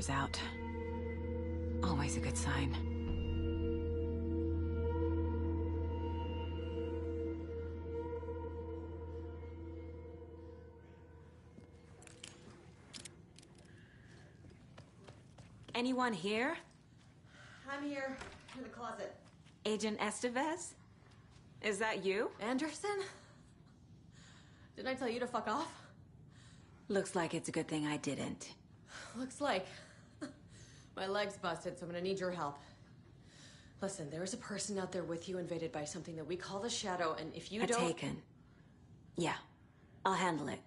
power's out. Always a good sign. Anyone here? I'm here, in the closet. Agent Estevez? Is that you? Anderson? Didn't I tell you to fuck off? Looks like it's a good thing I didn't. Looks like. My leg's busted, so I'm gonna need your help. Listen, there is a person out there with you invaded by something that we call the Shadow, and if you don't... Taken. Yeah, I'll handle it.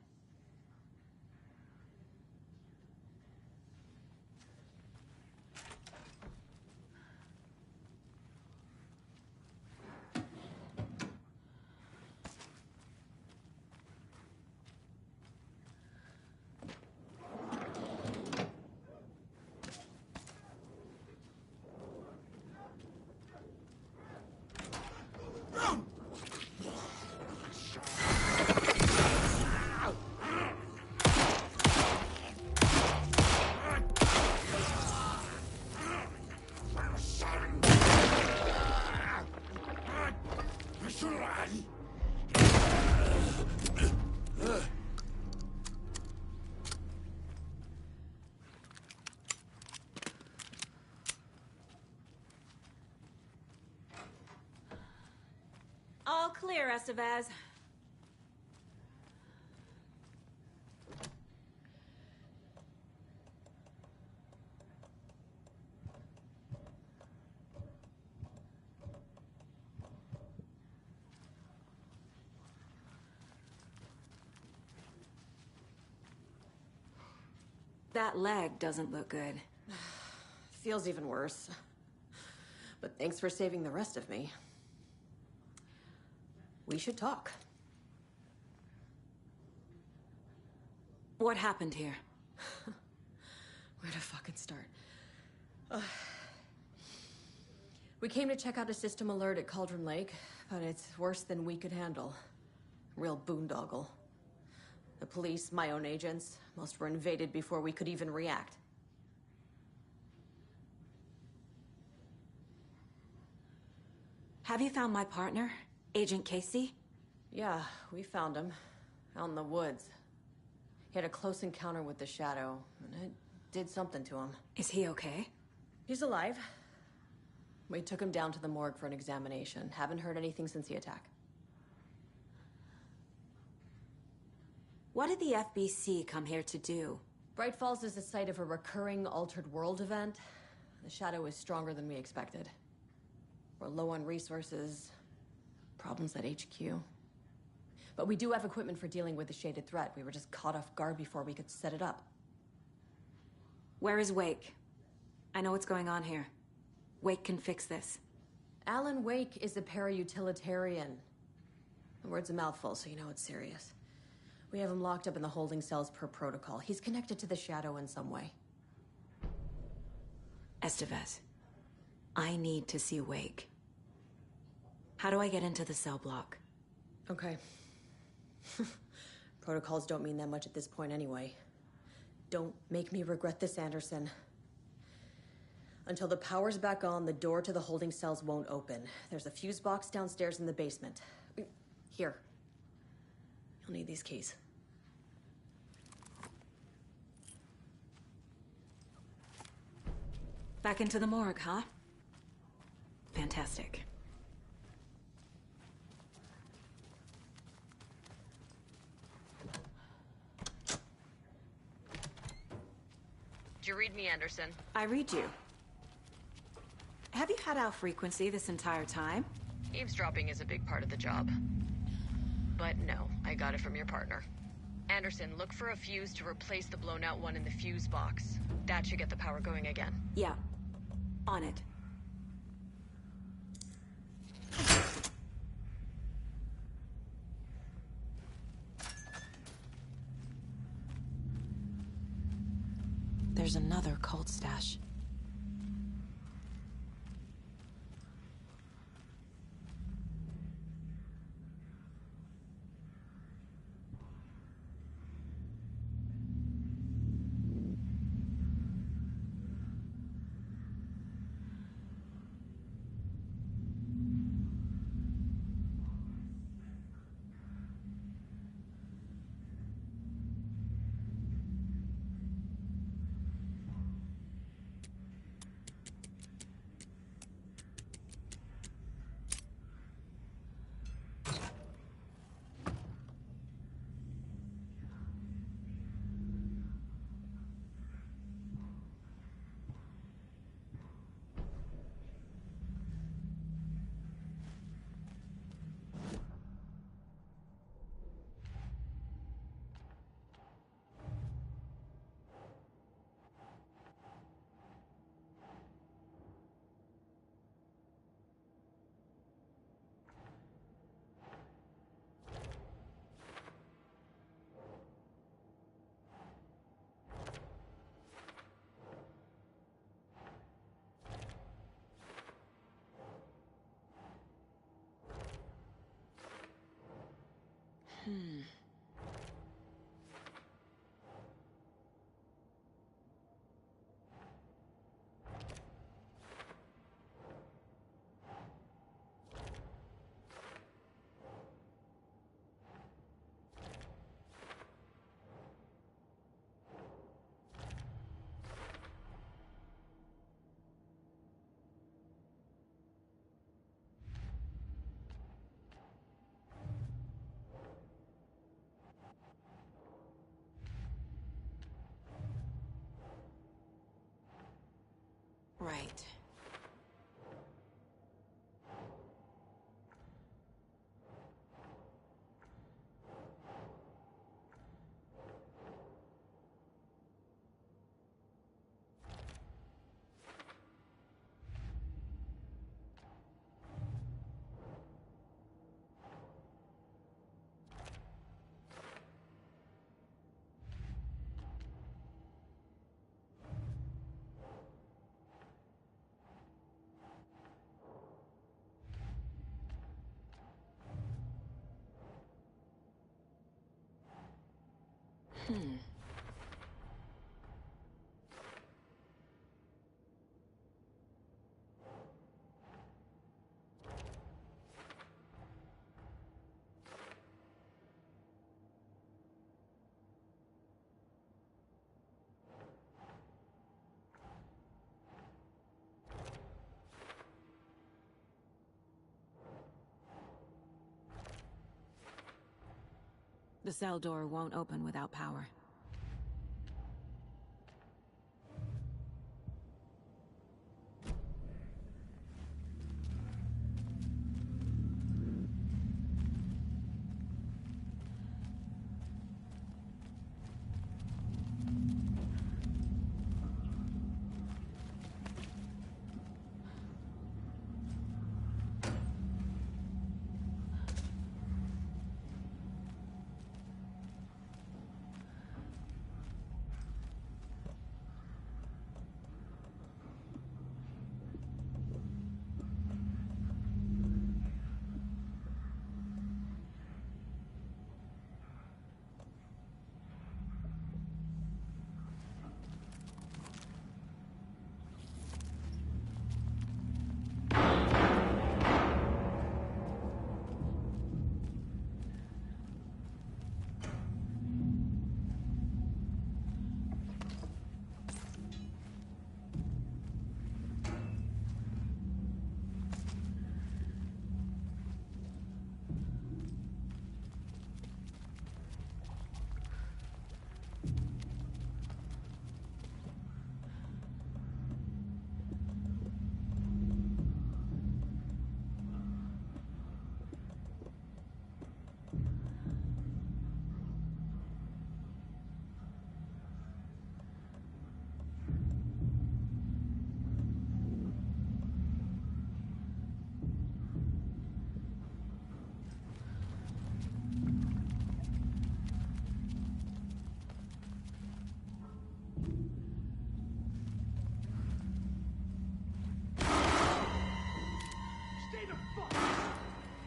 All clear, Estevez. That leg doesn't look good. Feels even worse. But thanks for saving the rest of me. We should talk. What happened here? Where to fucking start? We came to check out a system alert at Cauldron Lake, but it's worse than we could handle. Real boondoggle. The police, my own agents, most were invaded before we could even react. Have you found my partner, Agent Casey? Yeah, we found him. Out in the woods. He had a close encounter with the Shadow, and it did something to him. Is he okay? He's alive. We took him down to the morgue for an examination. Haven't heard anything since the attack. What did the FBC come here to do? Bright Falls is the site of a recurring Altered World event. The Shadow is stronger than we expected. We're low on resources, problems at HQ. But we do have equipment for dealing with the shaded threat. We were just caught off guard before we could set it up. Where is Wake? I know what's going on here. Wake can fix this. Alan Wake is a para-utilitarian. The word's a mouthful, so you know it's serious. We have him locked up in the holding cells per protocol. He's connected to the Shadow in some way. Estevez, I need to see Wake. How do I get into the cell block? Okay. Protocols don't mean that much at this point anyway. Don't make me regret this, Anderson. Until the power's back on, the door to the holding cells won't open. There's a fuse box downstairs in the basement. Here. You'll need these keys. Back into the morgue, huh? Fantastic. Did you read me, Anderson? I read you. Have you had our frequency this entire time? Eavesdropping is a big part of the job. But no, I got it from your partner. Anderson, look for a fuse to replace the blown out one in the fuse box. That should get the power going again. Yeah. On it. There's another cold stash. Right. The cell door won't open without power.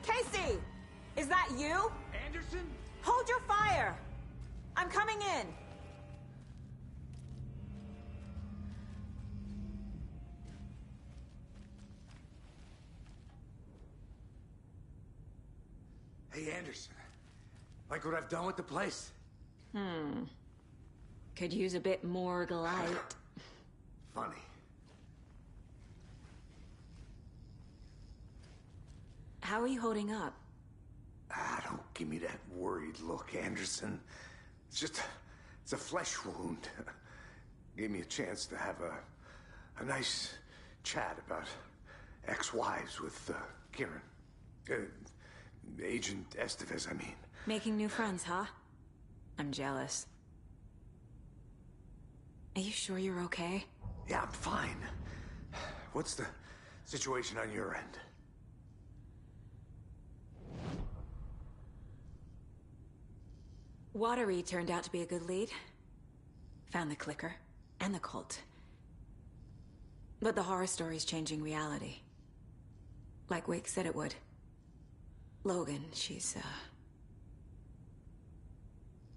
Casey! Is that you? Anderson? Hold your fire! I'm coming in! Hey, Anderson. Like what I've done with the place? Could use a bit more light. Funny. How are you holding up? Don't give me that worried look, Anderson. It's a flesh wound. Gave me a chance to have a nice chat about ex-wives with Kieran. Agent Estevez, I mean. Making new friends, huh? I'm jealous. Are you sure you're okay? Yeah, I'm fine. What's the situation on your end? Watery turned out to be a good lead. Found the clicker and the cult. But the horror story's changing reality. Like Wake said it would. Logan, she's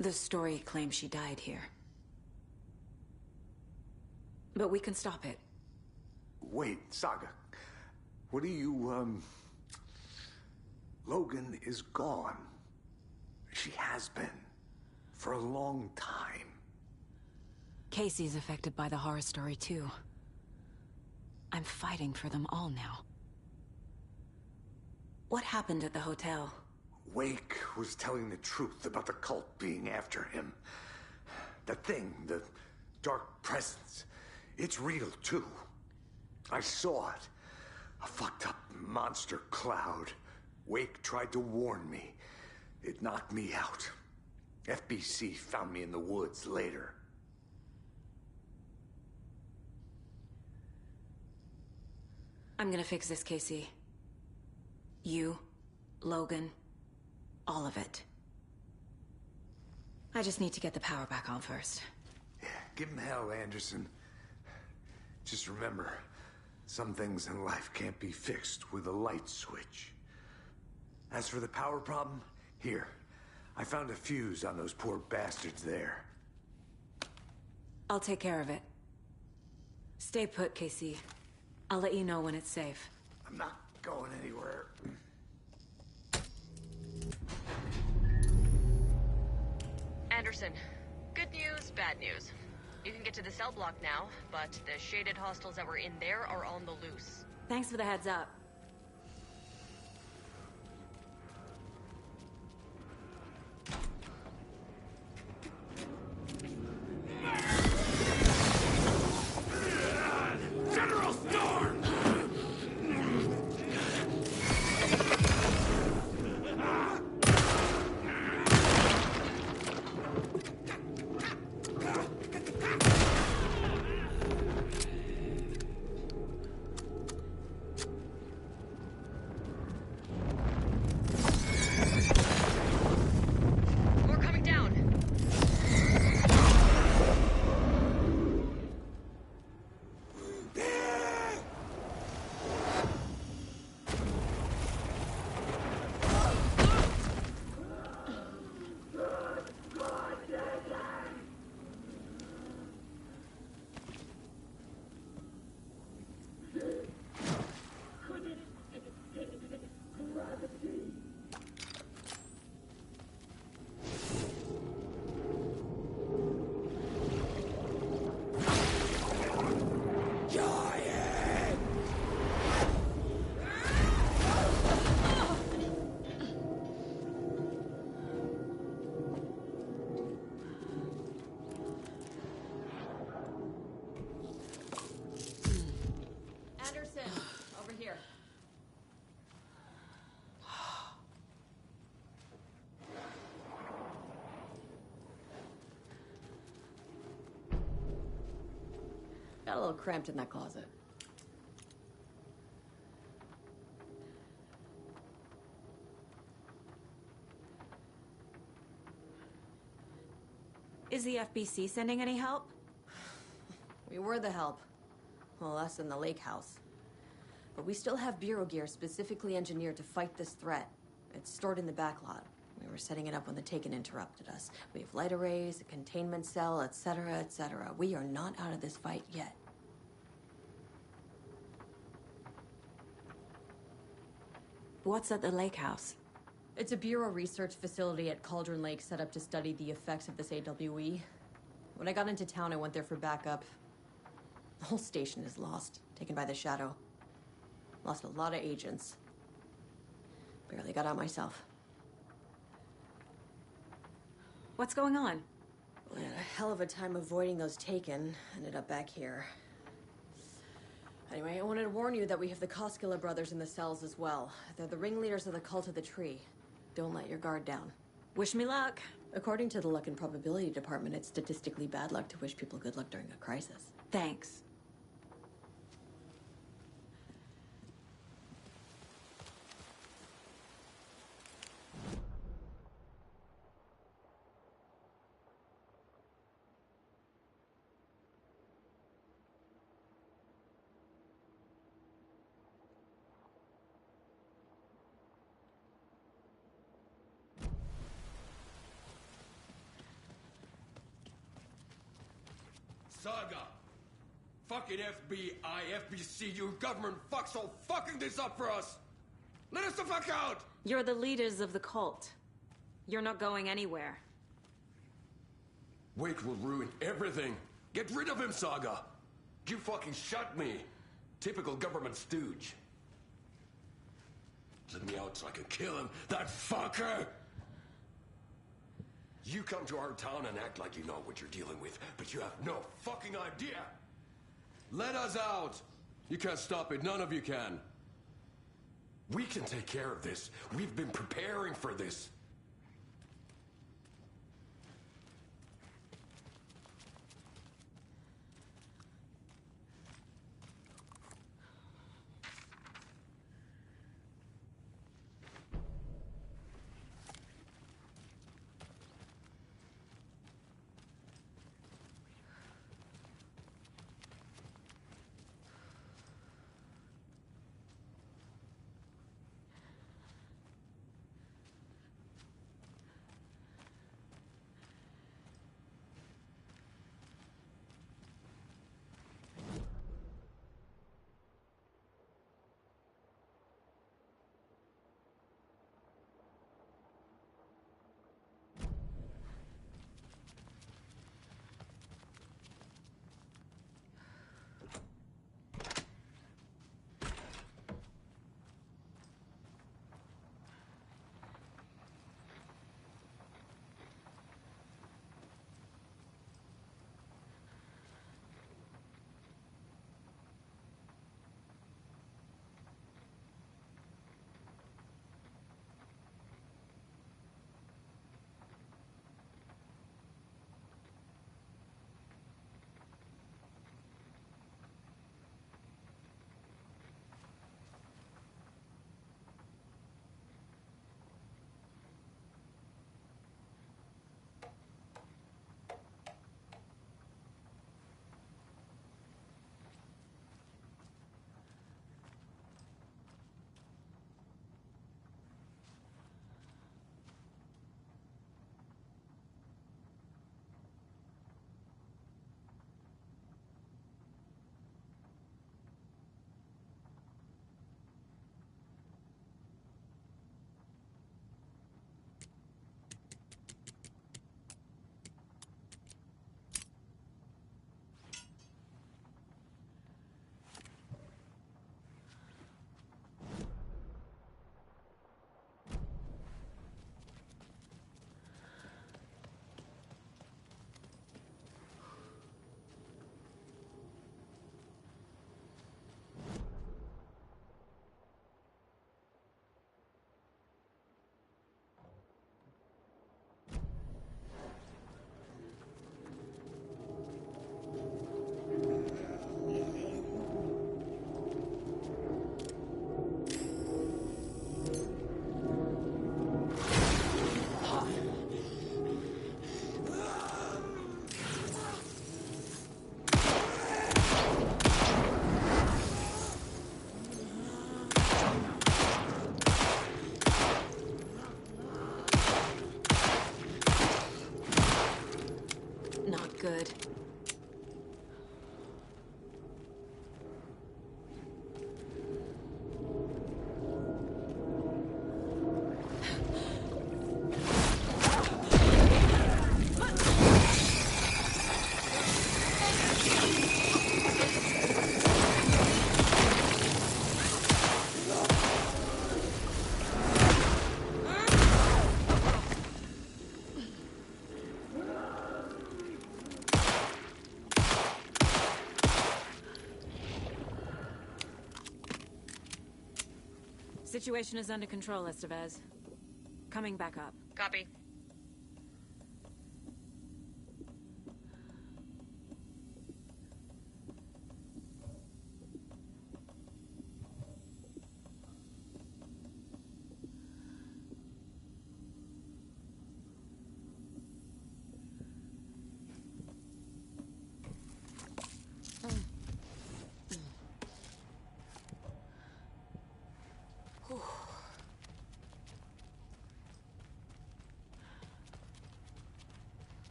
The story claims she died here. But we can stop it. Wait, Saga. What do you, Logan is gone. She has been. For a long time. Casey's affected by the horror story, too. I'm fighting for them all now. What happened at the hotel? Wake was telling the truth about the cult being after him. The thing, the dark presence, it's real, too. I saw it. A fucked up monster cloud. Wake tried to warn me. It knocked me out. FBC found me in the woods later. I'm gonna fix this, Casey. You, Logan, all of it. I just need to get the power back on first. Yeah, give him hell, Anderson. Just remember, some things in life can't be fixed with a light switch. As for the power problem, here. I found a fuse on those poor bastards there. I'll take care of it. Stay put, Casey. I'll let you know when it's safe. I'm not going anywhere. Anderson, good news, bad news. You can get to the cell block now, but the shaded hostiles that were in there are on the loose. Thanks for the heads up. General Storm! More coming down. Anderson, over here. Got a little cramped in that closet. Is the FBC sending any help? We were the help. Well, us in the lake house. But we still have Bureau gear specifically engineered to fight this threat. It's stored in the backlot. We were setting it up when the Taken interrupted us. We have light arrays, a containment cell, etc., etc. We are not out of this fight yet. What's at the lake house? It's a Bureau research facility at Cauldron Lake set up to study the effects of this AWE. When I got into town, I went there for backup. The whole station is lost, taken by the Shadow. Lost a lot of agents. Barely got out myself. What's going on? We had a hell of a time avoiding those Taken. Ended up back here. Anyway, I wanted to warn you that we have the Koskela brothers in the cells as well. They're the ringleaders of the Cult of the Tree. Don't let your guard down. Wish me luck. According to the Luck and Probability Department, it's statistically bad luck to wish people good luck during a crisis. Thanks. Saga. Fucking FBI, FBC, your government fucks all fucking this up for us. Let us the fuck out! You're the leaders of the cult. You're not going anywhere. Wake will ruin everything. Get rid of him, Saga. You fucking shot me. Typical government stooge. Let me out so I can kill him, that fucker! You come to our town and act like you know what you're dealing with, but you have no fucking idea! Let us out! You can't stop it, none of you can. We can take care of this. We've been preparing for this. Good. Situation is under control, Estevez. Coming back up. Copy.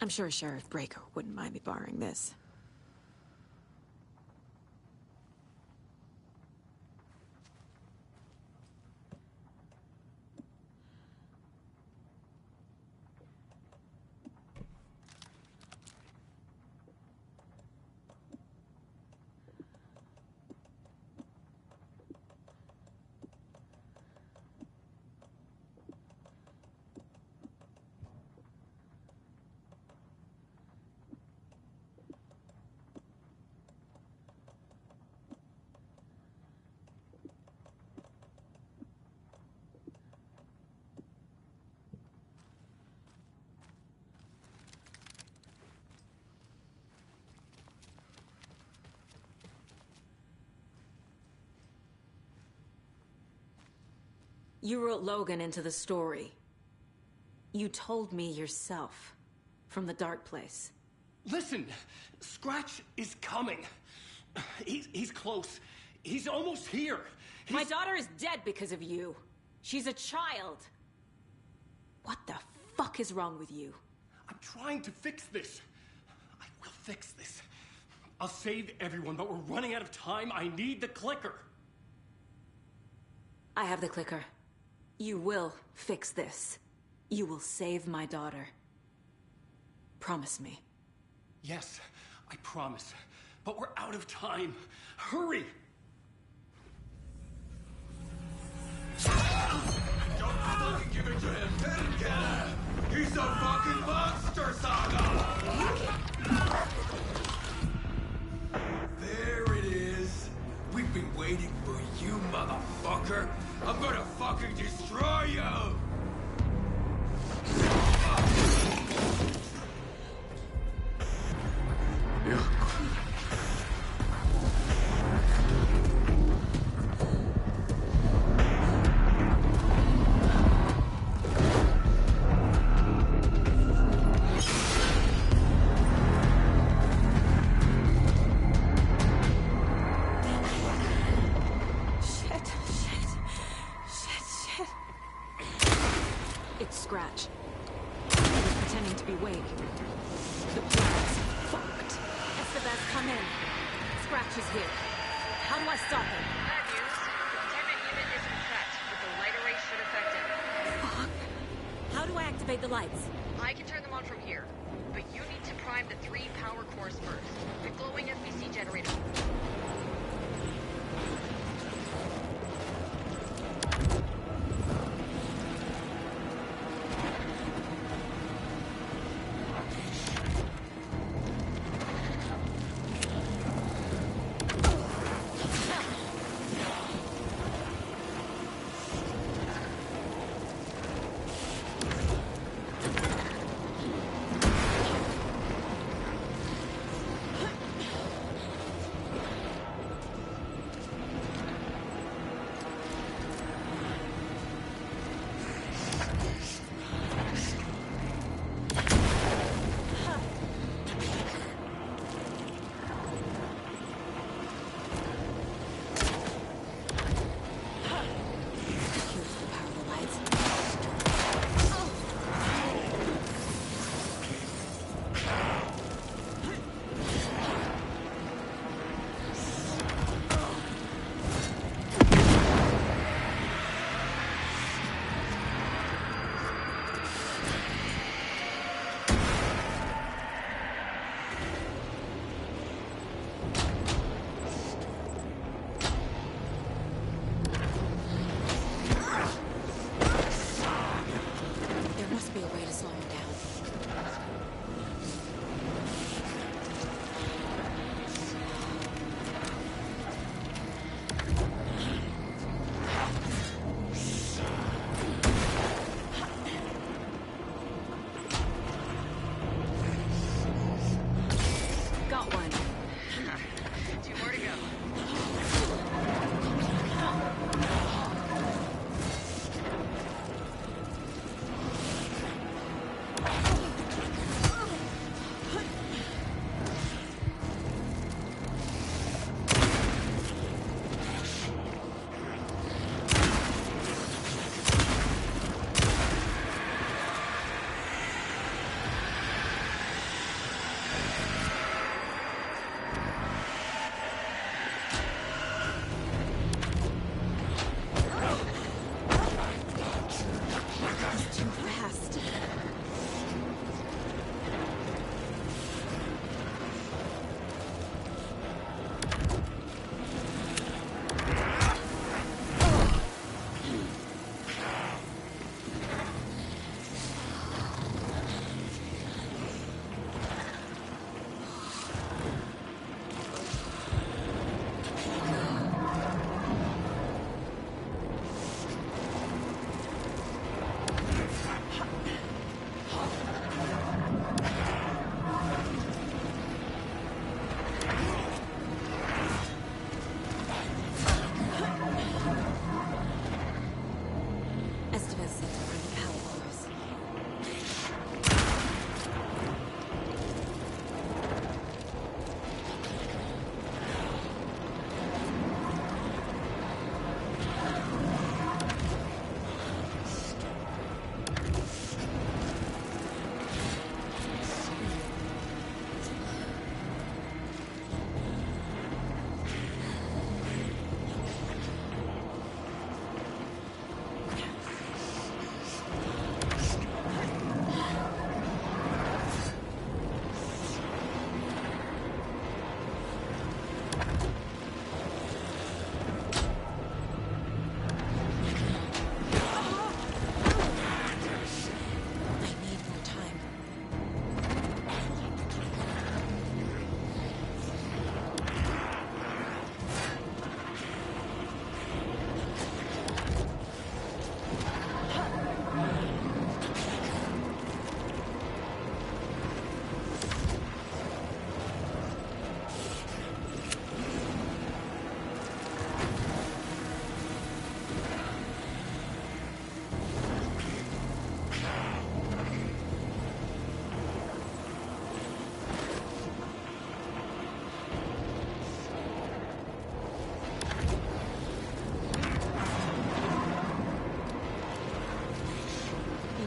I'm sure Sheriff Breaker wouldn't mind me borrowing this. You wrote Logan into the story. You told me yourself. From the dark place. Listen, Scratch is coming. He's close. He's almost here. My daughter is dead because of you. She's a child. What the fuck is wrong with you? I'm trying to fix this. I will fix this. I'll save everyone, but we're running out of time. I need the clicker. I have the clicker. You will fix this. You will save my daughter. Promise me. Yes, I promise. But we're out of time. Hurry! Don't fucking give it to him! Let him get it! He's a fucking monster, Saga! There it is! We've been waiting for you, motherfucker! I'm gonna fucking destroy you! It's Scratch. He was pretending to be Wake. The plan's fucked. Estevez, come in. Scratch is here. How do I stop him? Bad news. The containment unit isn't cracked, but the light array should affect it. Fuck. How do I activate the lights? I can turn them on from here, but you need to prime the 3 power cores first. The glowing SBC generator.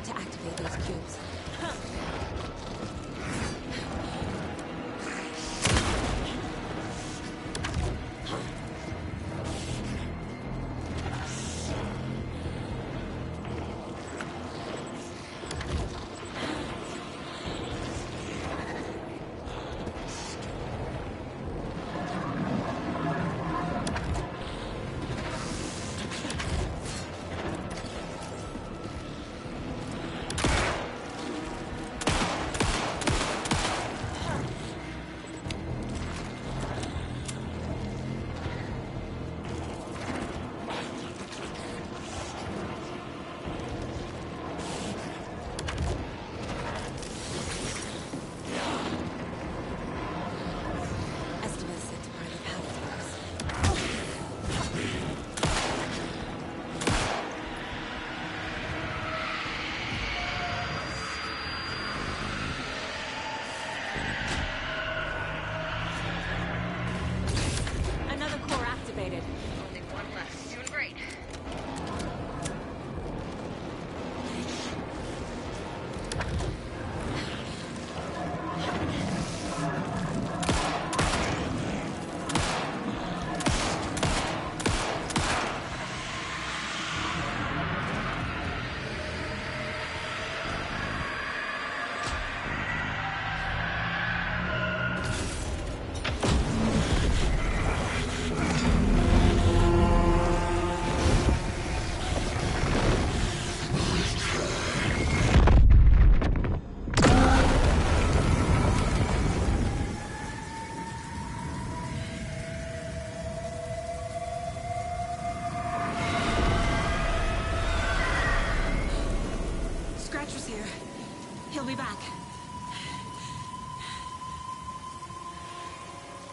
to activate those cubes. He'll be back.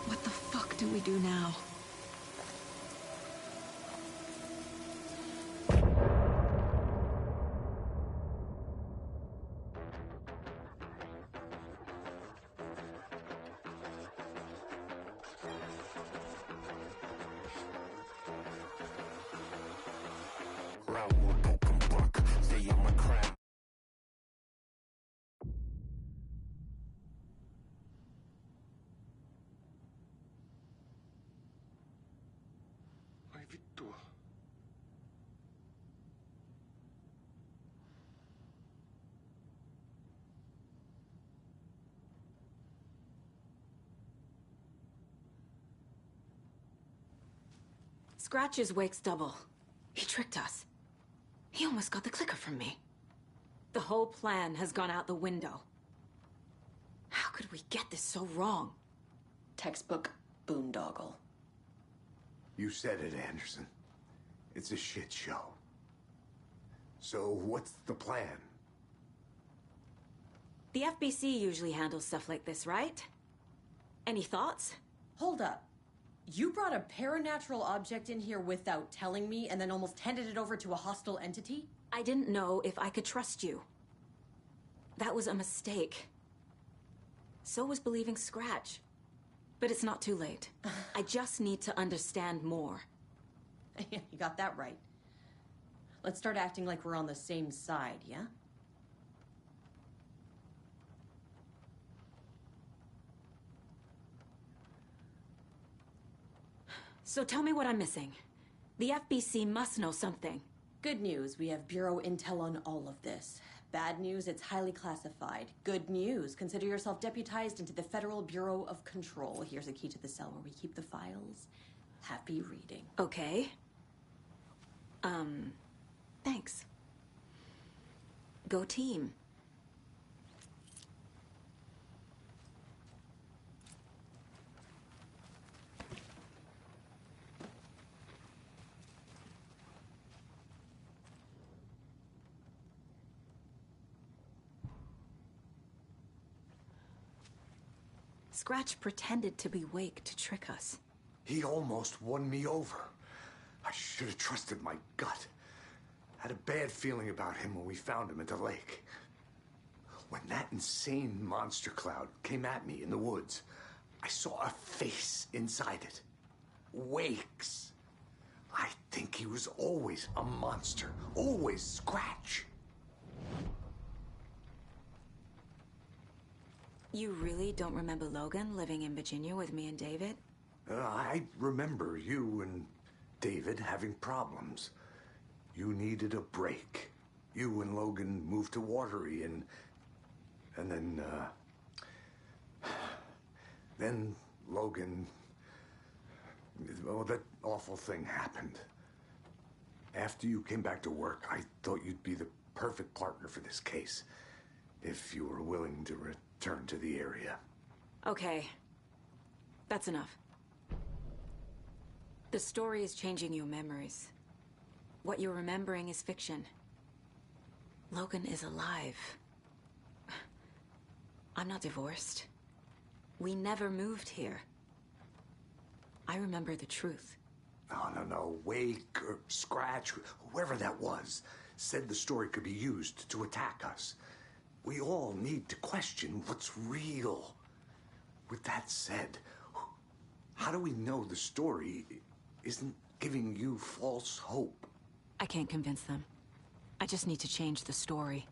What the fuck do we do now? Ai vittu. Scratch's wake's double. He tricked us. He almost got the clicker from me. The whole plan has gone out the window. How could we get this so wrong? Textbook boondoggle. You said it, Anderson. It's a shit show. So what's the plan? The FBC usually handles stuff like this, right? Any thoughts? Hold up. You brought a paranatural object in here without telling me and then almost handed it over to a hostile entity? I didn't know if I could trust you. That was a mistake. So was believing Scratch. But it's not too late. I just need to understand more. You got that right. Let's start acting like we're on the same side, yeah? So tell me what I'm missing. The FBC must know something. Good news, we have Bureau intel on all of this. Bad news, it's highly classified. Good news, consider yourself deputized into the Federal Bureau of Control. Here's a key to the cell where we keep the files. Happy reading. Okay. Thanks. Go team. Scratch pretended to be Wake to trick us. He almost won me over. I should have trusted my gut. Had a bad feeling about him when we found him at the lake. When that insane monster cloud came at me in the woods, I saw a face inside it. Wake's. I think he was always a monster. Always Scratch. You really don't remember Logan living in Virginia with me and David? I remember you and David having problems. You needed a break. You and Logan moved to Watery and then Logan, well, that awful thing happened. After you came back to work, I thought you'd be the perfect partner for this case, if you were willing to return to the area. Okay. That's enough. The story is changing your memories. What you're remembering is fiction. Logan is alive. I'm not divorced. We never moved here. I remember the truth. No. Wake or Scratch, whoever that was, said the story could be used to attack us. We all need to question what's real. With that said, how do we know the story isn't giving you false hope? I can't convince them. I just need to change the story.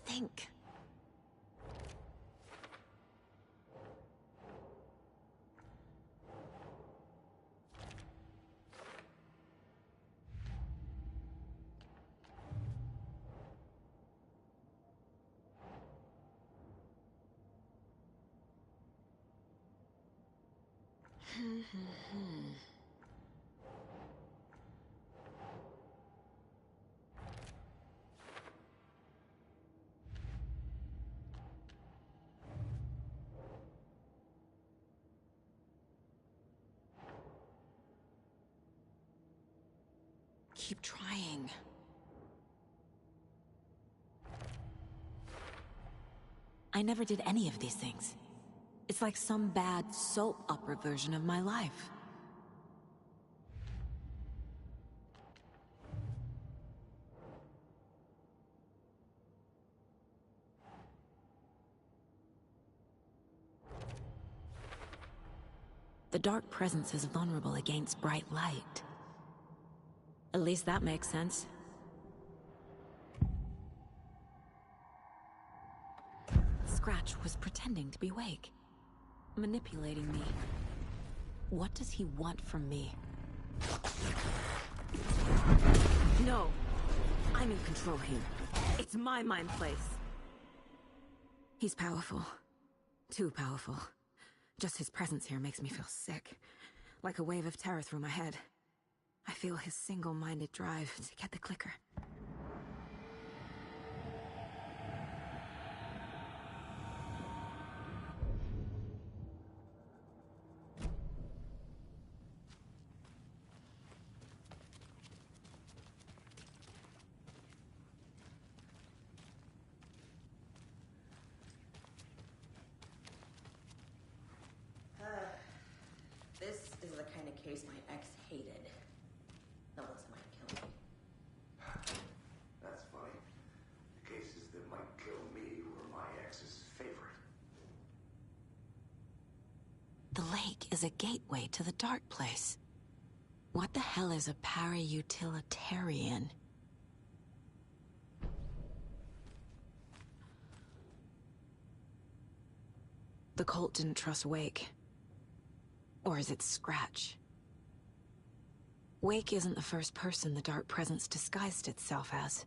Think. Keep trying. I never did any of these things. It's like some bad soap opera version of my life. The dark presence is vulnerable against bright light. At least that makes sense. Scratch was pretending to be Wake, manipulating me. What does he want from me? No! I'm in control here. It's my mind place. He's powerful. Too powerful. Just his presence here makes me feel sick. Like a wave of terror through my head. I feel his single-minded drive to get the clicker. This is the kind of case my ex hated. No one's might kill me. That's funny. The cases that might kill me were my ex's favorite. The lake is a gateway to the dark place. What the hell is a para-utilitarian? The cult didn't trust Wake. Or is it Scratch? Wake isn't the first person the dark presence disguised itself as.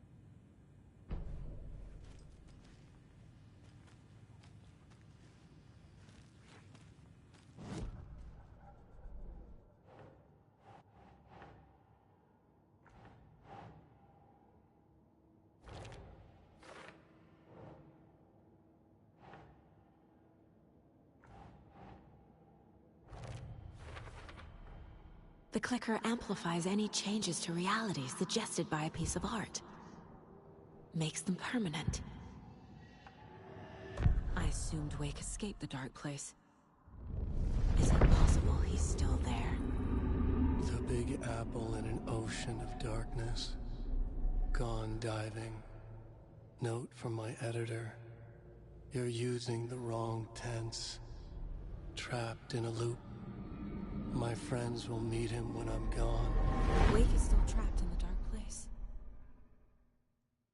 The clicker amplifies any changes to reality suggested by a piece of art. Makes them permanent. I assumed Wake escaped the dark place. Is it possible? he's still there. The Big Apple in an ocean of darkness. Gone diving. Note from my editor. You're using the wrong tense. Trapped in a loop. My friends will meet him when I'm gone. Wake is still trapped in the dark place.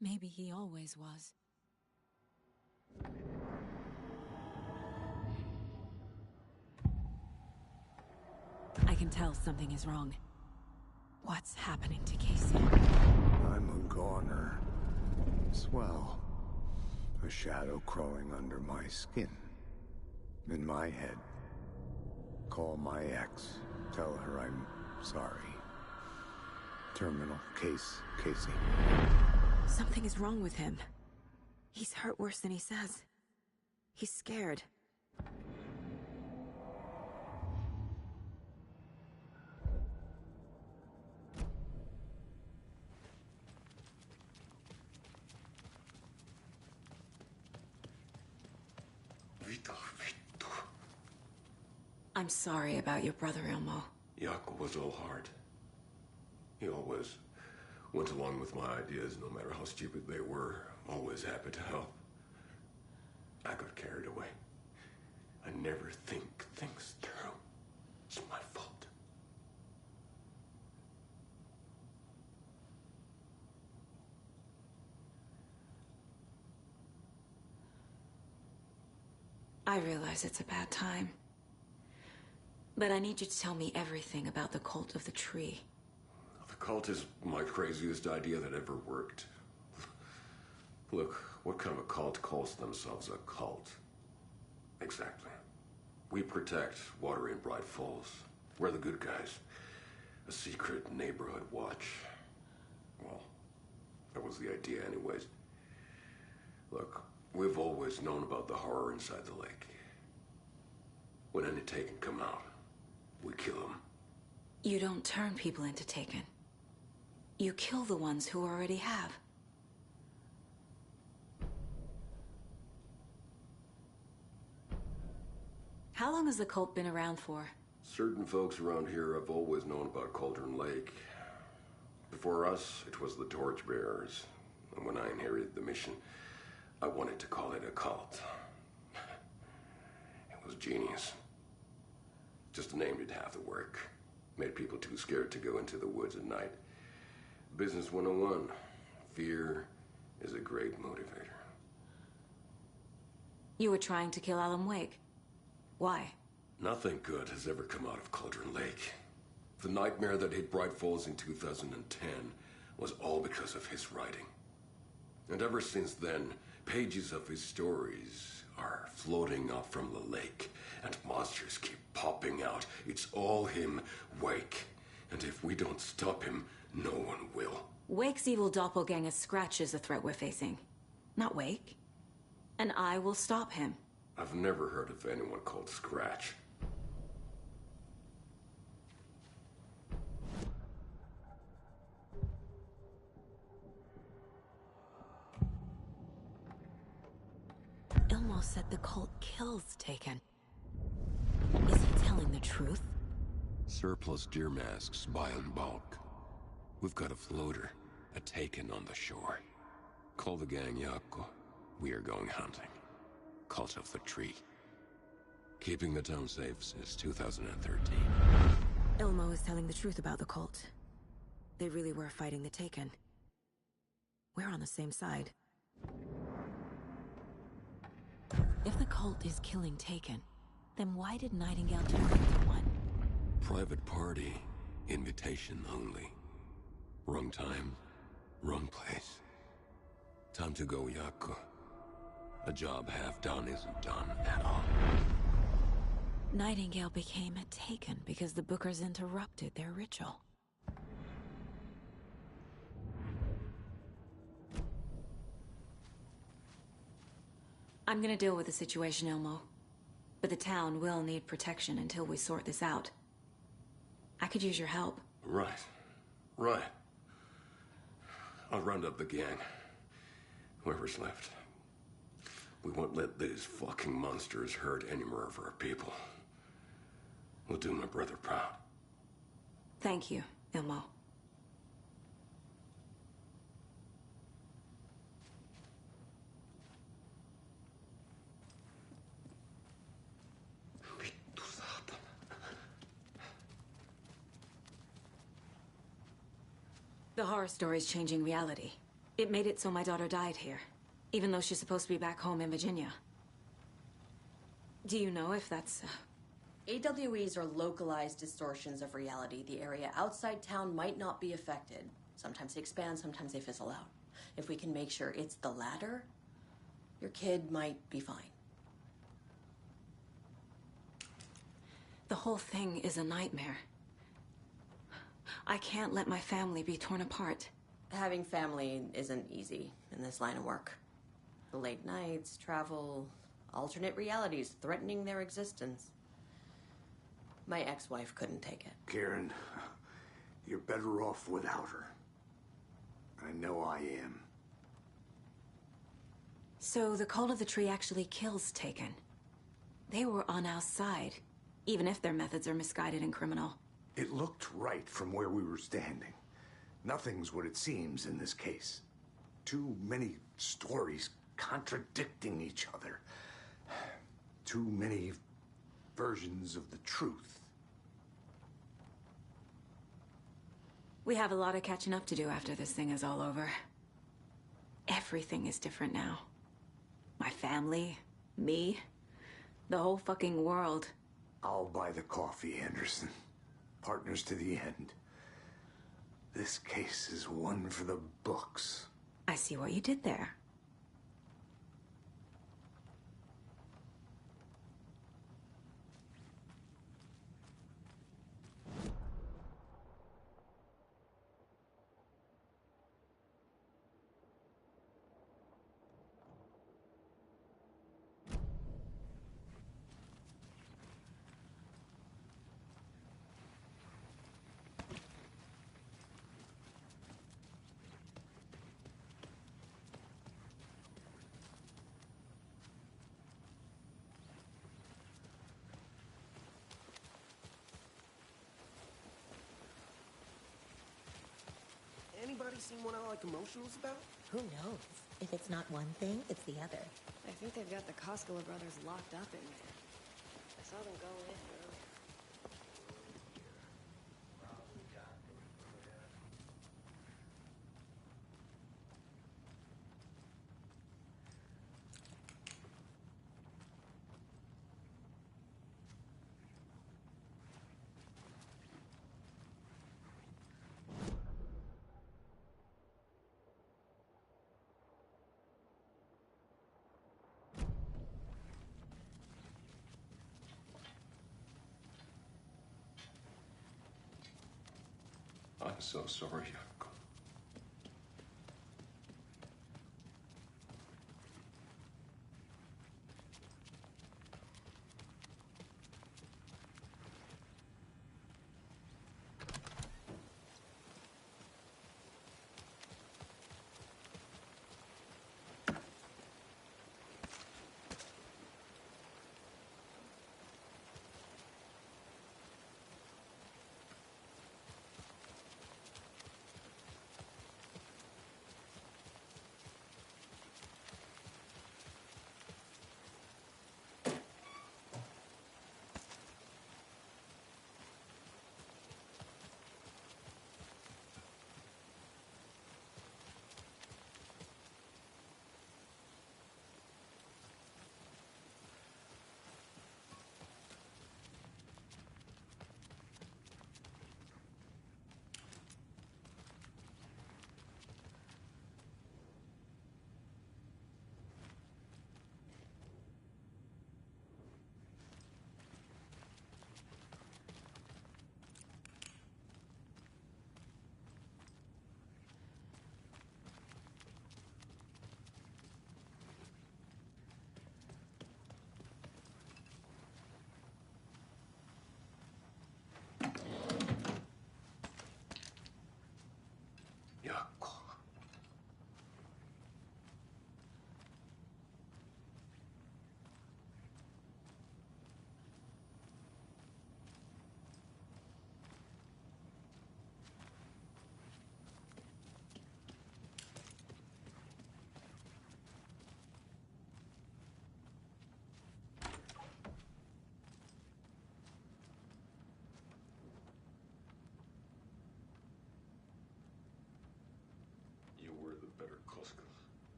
Maybe he always was. I can tell something is wrong. What's happening to Casey? I'm a goner. Swell. A shadow crawling under my skin. In my head. Call my ex. Tell her I'm sorry. Terminal case, Casey. Something is wrong with him. He's hurt worse than he says. He's scared. I'm sorry about your brother, Ilmo. Jaakko was all heart. He always went along with my ideas, no matter how stupid they were. Always happy to help. I got carried away. I never think things through. It's my fault. I realize it's a bad time. But I need you to tell me everything about the Cult of the Tree. The cult is my craziest idea that ever worked. Look, what kind of a cult calls themselves a cult? Exactly. We protect Water in Bright Falls. We're the good guys. A secret neighborhood watch. Well, that was the idea anyways. Look, we've always known about the horror inside the lake. When any Taken come out, we kill them. You don't turn people into Taken. You kill the ones who already have. How long has the cult been around for? Certain folks around here have always known about Cauldron Lake. Before us, it was the Torchbearers. And when I inherited the mission, I wanted to call it a cult. It was genius. Just a name did half the work. Made people too scared to go into the woods at night. Business 101. Fear is a great motivator. You were trying to kill Alan Wake. Why? Nothing good has ever come out of Cauldron Lake. The nightmare that hit Bright Falls in 2010 was all because of his writing. And ever since then, pages of his stories are floating up from the lake, and monsters keep popping out. It's all him, Wake. And if we don't stop him, no one will. Wake's evil doppelganger Scratch is the threat we're facing, not Wake. And I will stop him. I've never heard of anyone called Scratch. Ilmo said the cult kills Taken. Is he telling the truth? Surplus deer masks buy in bulk. We've got a floater, a Taken on the shore. Call the gang Jaakko. We are going hunting. Cult of the Tree. Keeping the town safe since 2013. Ilmo is telling the truth about the cult. They really were fighting the Taken. We're on the same side. If the cult is killing Taken, then why did Nightingale turn into one? Private party. Invitation only. Wrong time, wrong place. Time to go, Jaakko. A job half done isn't done at all. Nightingale became a Taken because the Bookers interrupted their ritual. I'm gonna deal with the situation, Ilmo. But the town will need protection until we sort this out. I could use your help. Right. I'll round up the gang. Whoever's left. We won't let these fucking monsters hurt any more of our people. will do my brother proud. Thank you, Ilmo. Vittu saatana. The horror story's changing reality. It made it so my daughter died here, even though she's supposed to be back home in Virginia. Do you know if that's... AWEs are localized distortions of reality. The area outside town might not be affected. Sometimes they expand, sometimes they fizzle out. If we can make sure it's the latter, your kid might be fine. The whole thing is a nightmare. I can't let my family be torn apart. Having family isn't easy in this line of work. The late nights, travel, alternate realities threatening their existence. My ex-wife couldn't take it. Karen, you're better off without her. I know I am. So the Cult of the Tree actually kills Taken. They were on our side, even if their methods are misguided and criminal. It looked right from where we were standing. Nothing's what it seems in this case. Too many stories contradicting each other. Too many versions of the truth. We have a lot of catching up to do after this thing is all over. Everything is different now. My family, me, the whole fucking world. I'll buy the coffee, Anderson. Partners to the end. This case is one for the books. I see what you did there. Anybody seen one I like emotionals about? Who knows? If it's not one thing, it's the other. I think they've got the Koskela brothers locked up in there. I saw them go in earlier. I'm so sorry, Yako.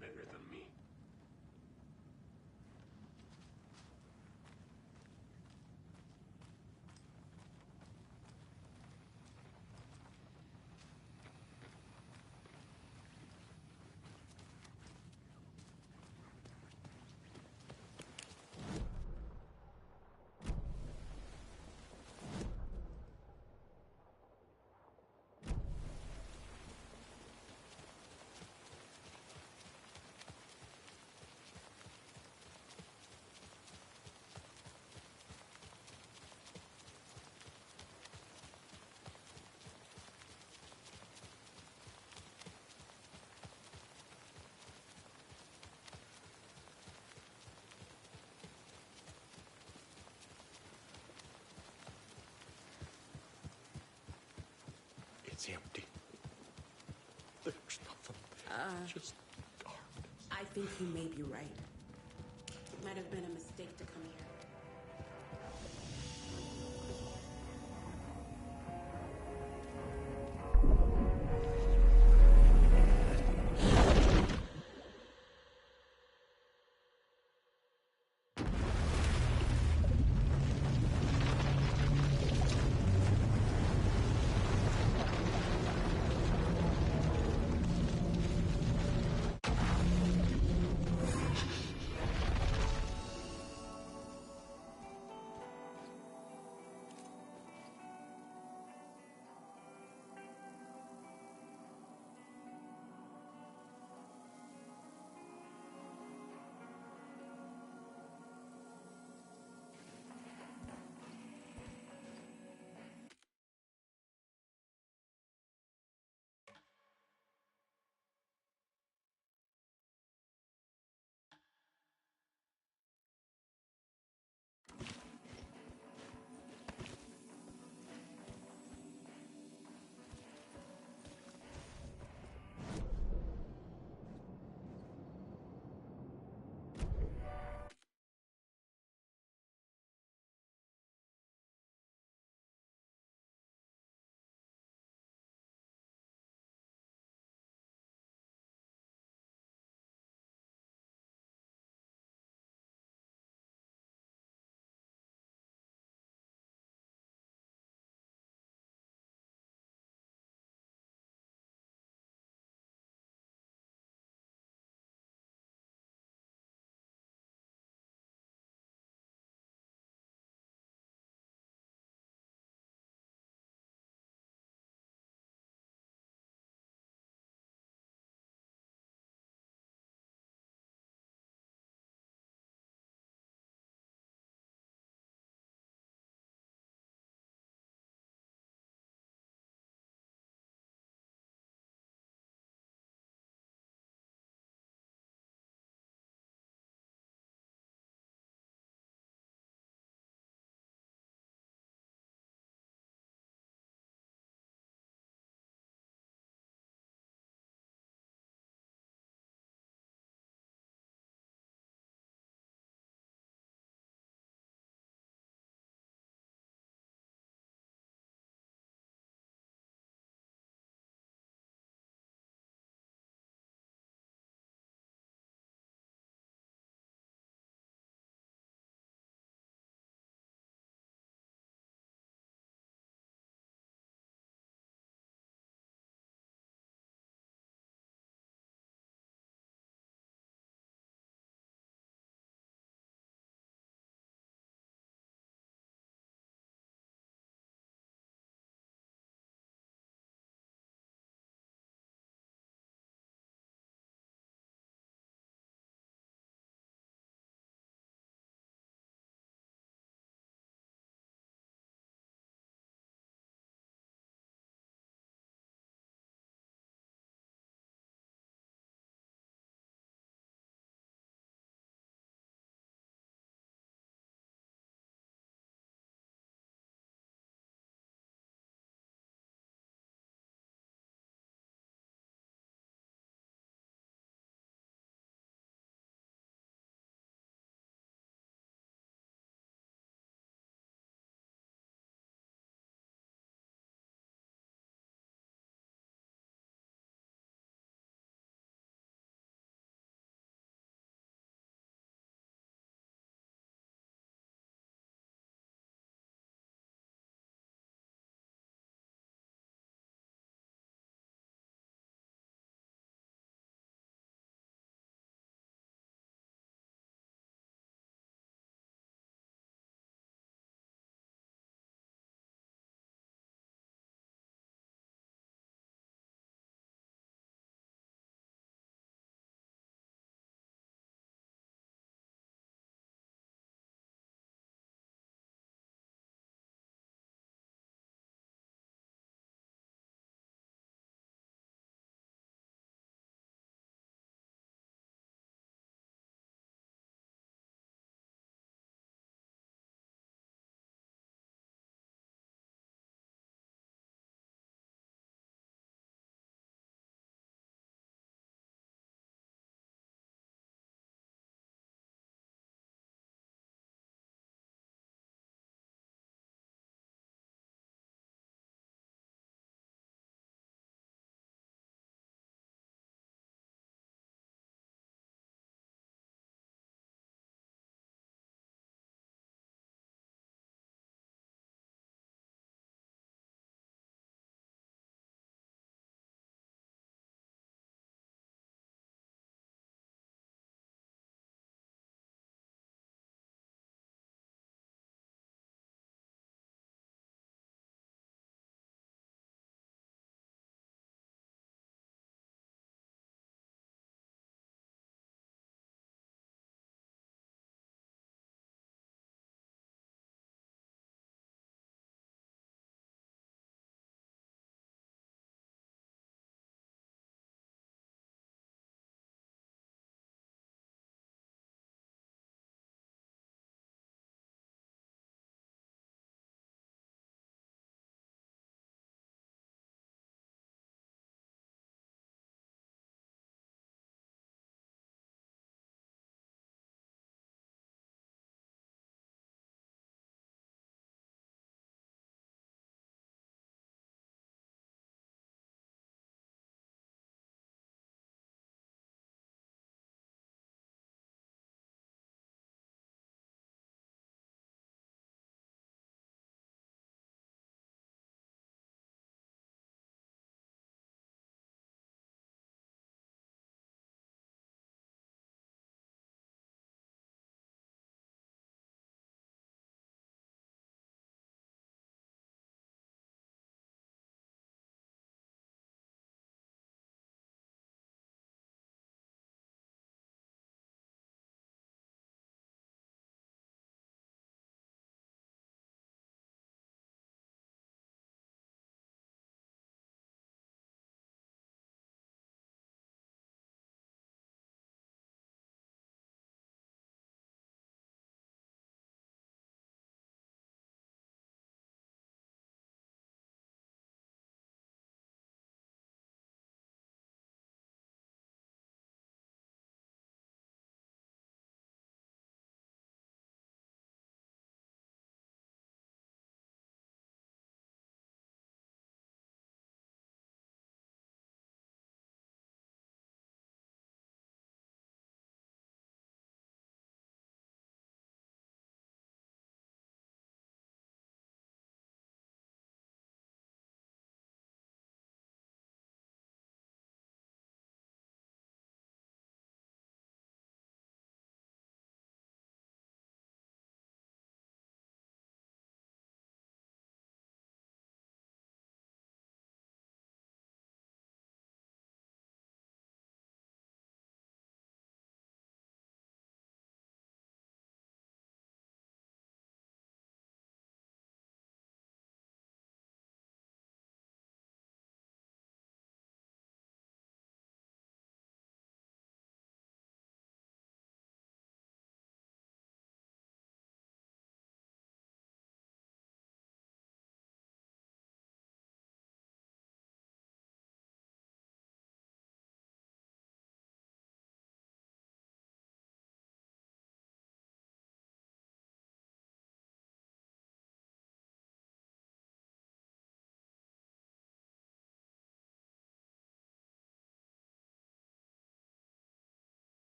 better than me. It's empty. There's nothing there. Just darkness. I think you may be right. It might have been a mistake to come here.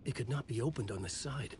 It could not be opened on the side.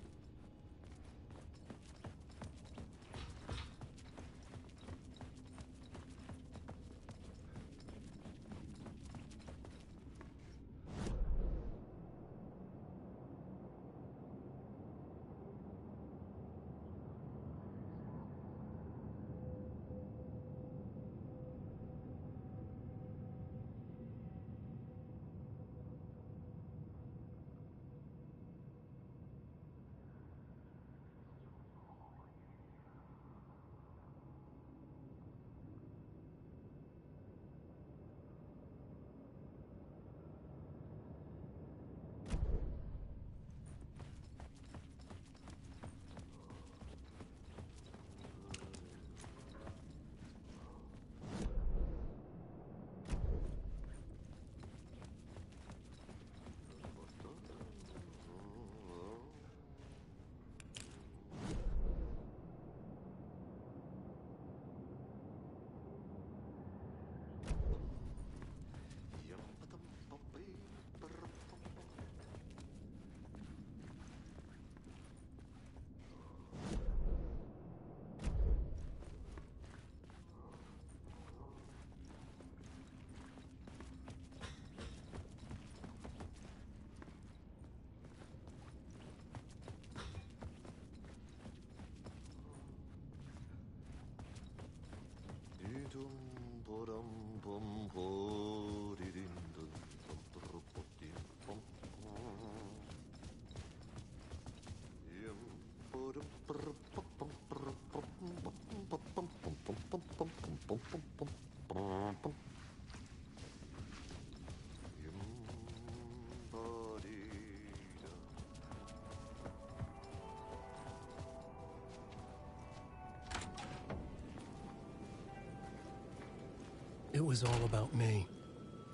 It was all about me.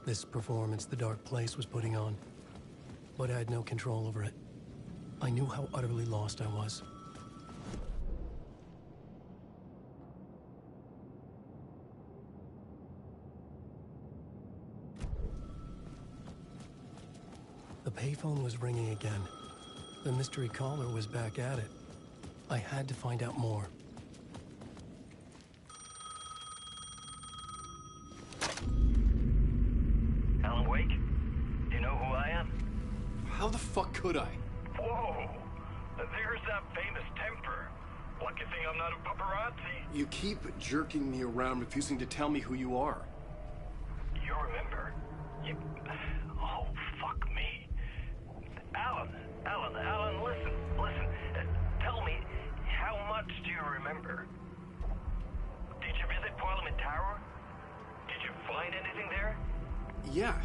This performance the Dark Place was putting on. But I had no control over it. I knew how utterly lost I was. The payphone was ringing again. The mystery caller was back at it. I had to find out more. Alan Wake? Do you know who I am? How the fuck could I? Whoa! There's that famous temper. Lucky thing I'm not a paparazzi. You keep jerking me around, refusing to tell me who you are. You remember? You... Oh, fuck me. Alan, listen. Tell me, how much do you remember? Did you visit Parliament Tower? Did you find anything there? Yeah.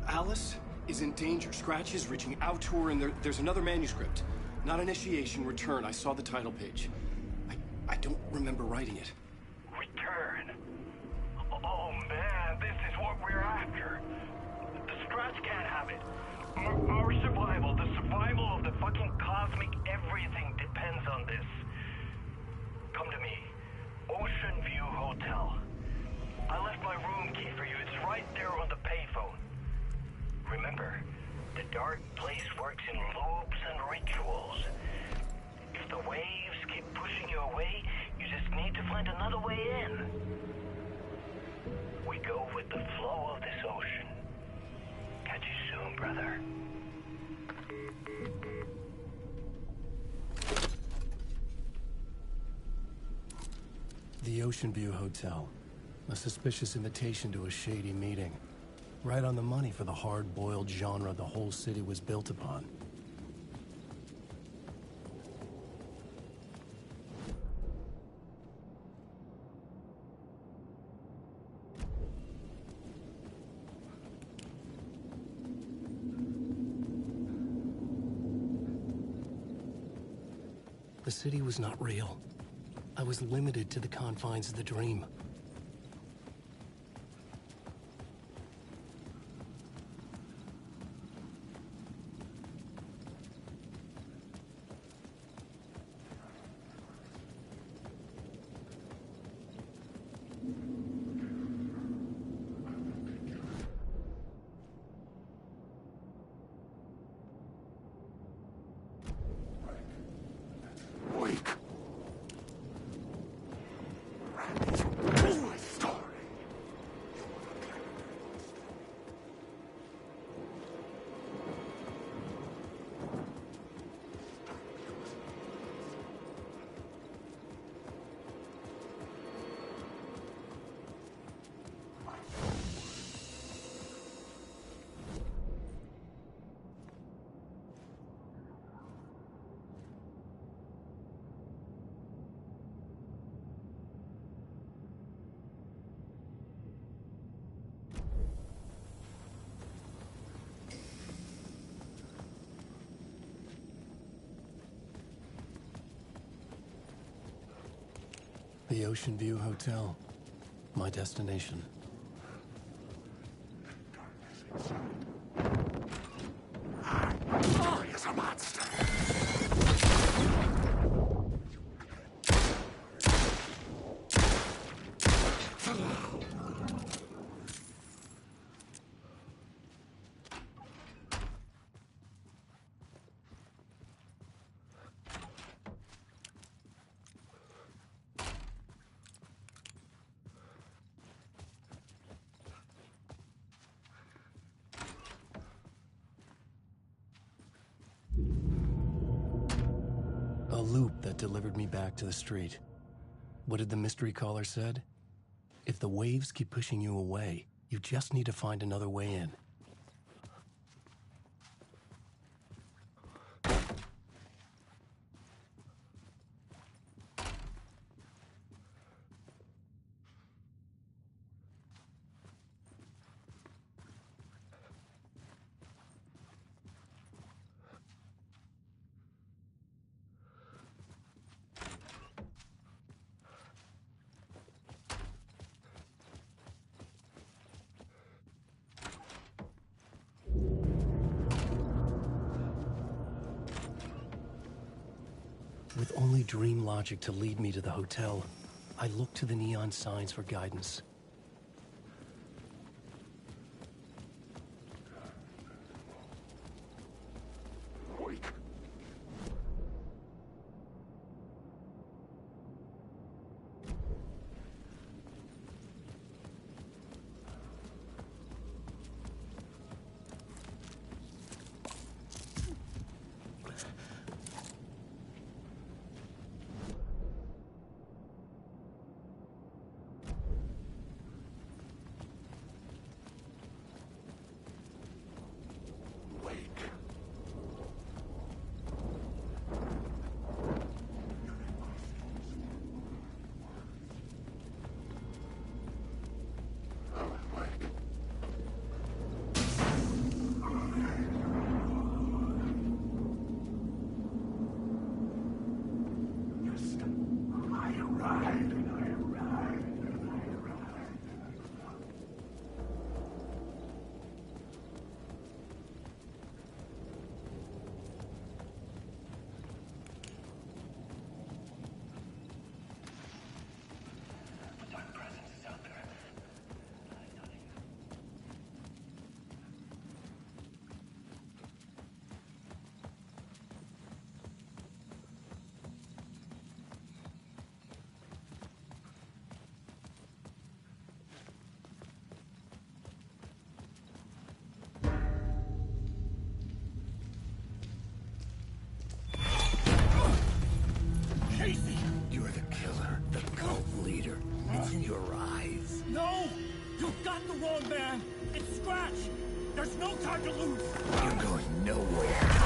Alice is in danger. Scratch is reaching out to her, and there's another manuscript. Not initiation, return. I saw the title page. I don't remember writing it. Return? Oh, man, this is what we're after. The Scratch can't have it. Our survival, the survival of the fucking cosmic everything depends on this. Come to me. Ocean View Hotel. I left my room key for you. It's right there on the payphone. Remember, the Dark Place works in loops and rituals. If the waves keep pushing you away, you just need to find another way in. We go with the flow of this ocean. Catch you soon, brother. The Ocean View Hotel. A suspicious invitation to a shady meeting. Right on the money for the hard-boiled genre the whole city was built upon. The city was not real. I was limited to the confines of the dream. The Ocean View Hotel. My destination. He is a monster. A loop that delivered me back to the street. What did the mystery caller said? If the waves keep pushing you away, you just need to find another way in. With only dream logic to lead me to the hotel, I looked to the neon signs for guidance. You're the killer, the cult leader. It's in your eyes. No! You've got the wrong man! It's Scratch! There's no time to lose! You're going nowhere.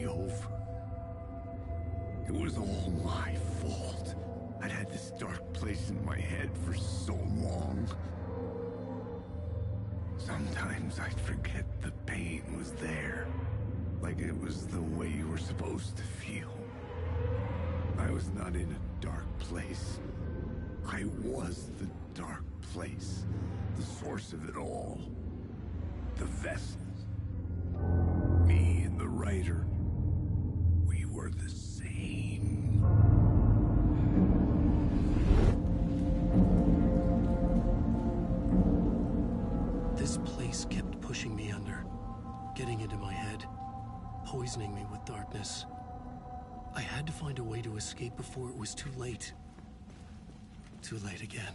be over. It was all my fault. I'd had this dark place in my head for so long. Sometimes I'd forget the pain was there. Like it was the way you were supposed to feel. I was not in a dark place. I was the dark place. The source of it all. The vessel. Me and the writer. We were the same. This place kept pushing me under, getting into my head, poisoning me with darkness. I had to find a way to escape before it was too late. Too late again.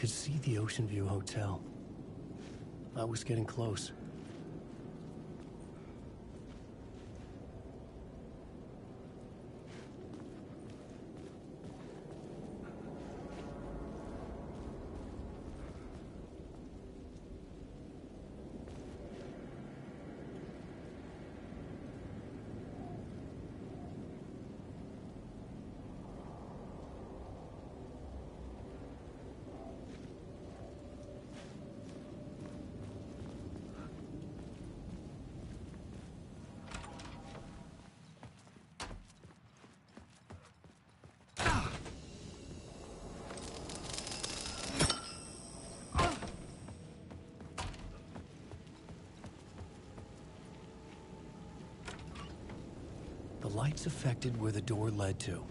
could see the Ocean View Hotel. I was getting close. The lights affected where the door led to.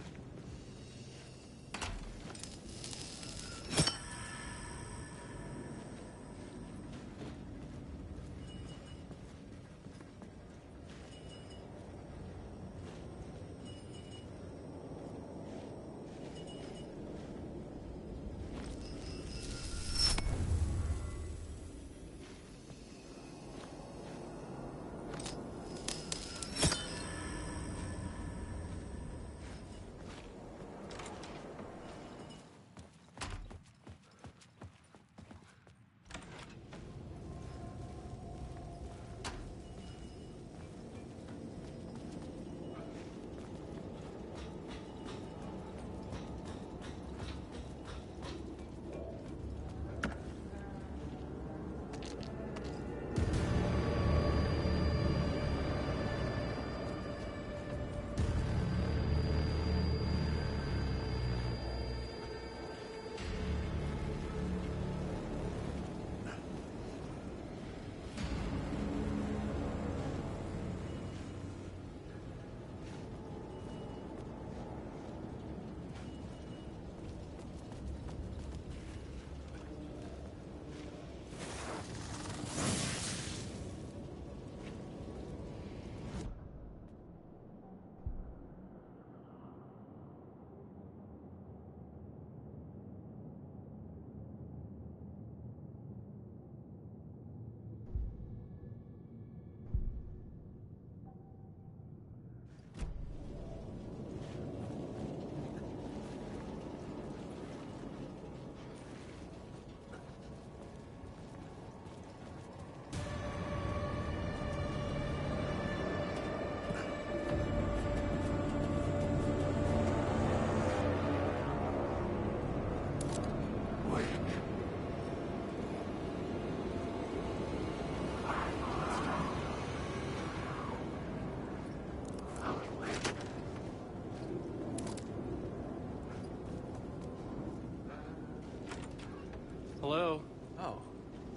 Hello? Oh.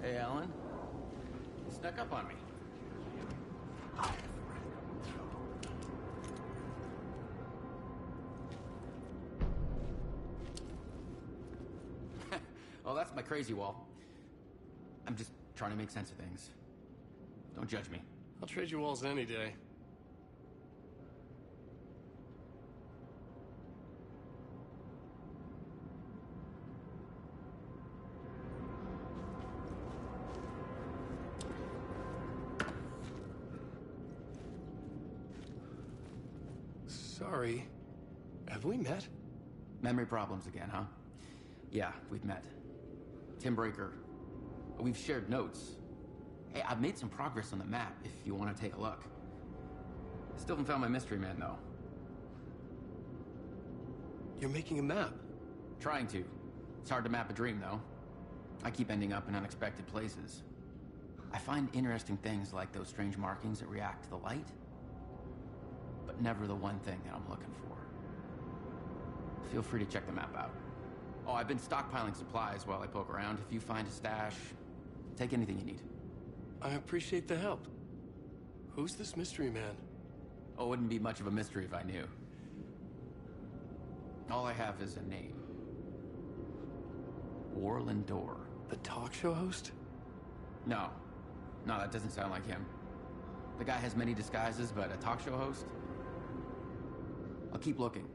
Hey, Alan. You snuck up on me. Oh, that's my crazy wall. I'm just trying to make sense of things. Don't judge me. I'll trade you walls any day. Sorry. Have we met? Memory problems again, huh? Yeah, we've met. Tim Breaker. We've shared notes. Hey, I've made some progress on the map if you want to take a look. Still haven't found my mystery man, though. You're making a map? Trying to. It's hard to map a dream, though. I keep ending up in unexpected places. I find interesting things like those strange markings that react to the light, but never the one thing that I'm looking for. Feel free to check the map out. Oh, I've been stockpiling supplies while I poke around. If you find a stash, take anything you need. I appreciate the help. Who's this mystery man? Oh, it wouldn't be much of a mystery if I knew. All I have is a name. Warlin Door. The talk show host? No. No, that doesn't sound like him. The guy has many disguises, but a talk show host? I'll keep looking.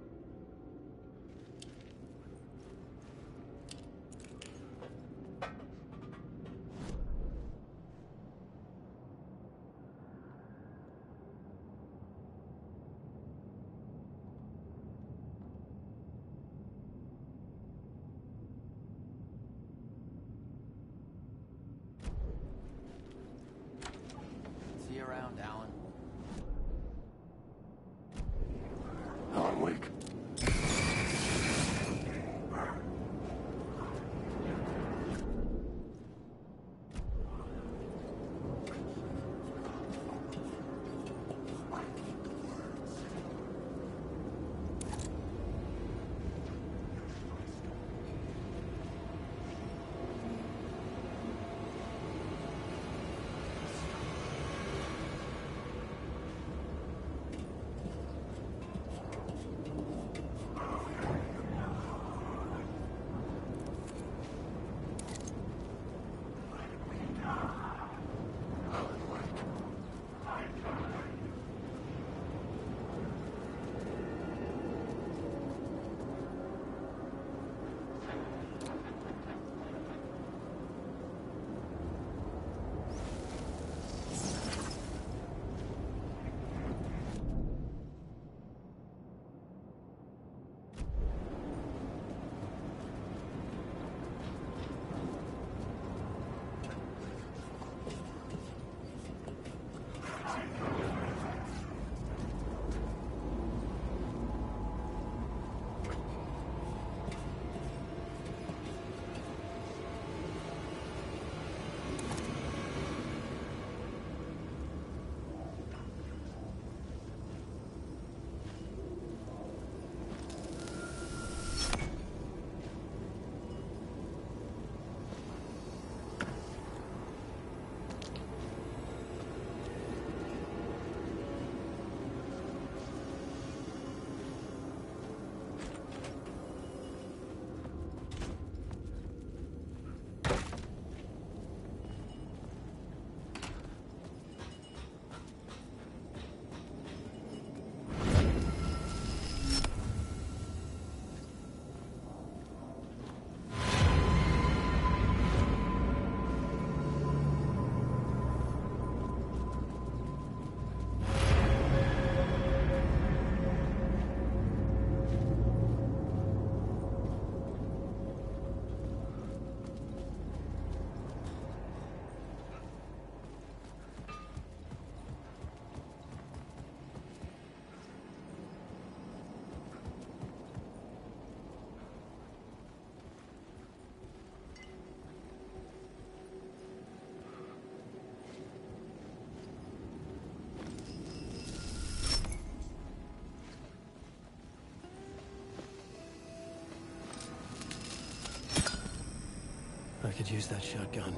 could use that shotgun.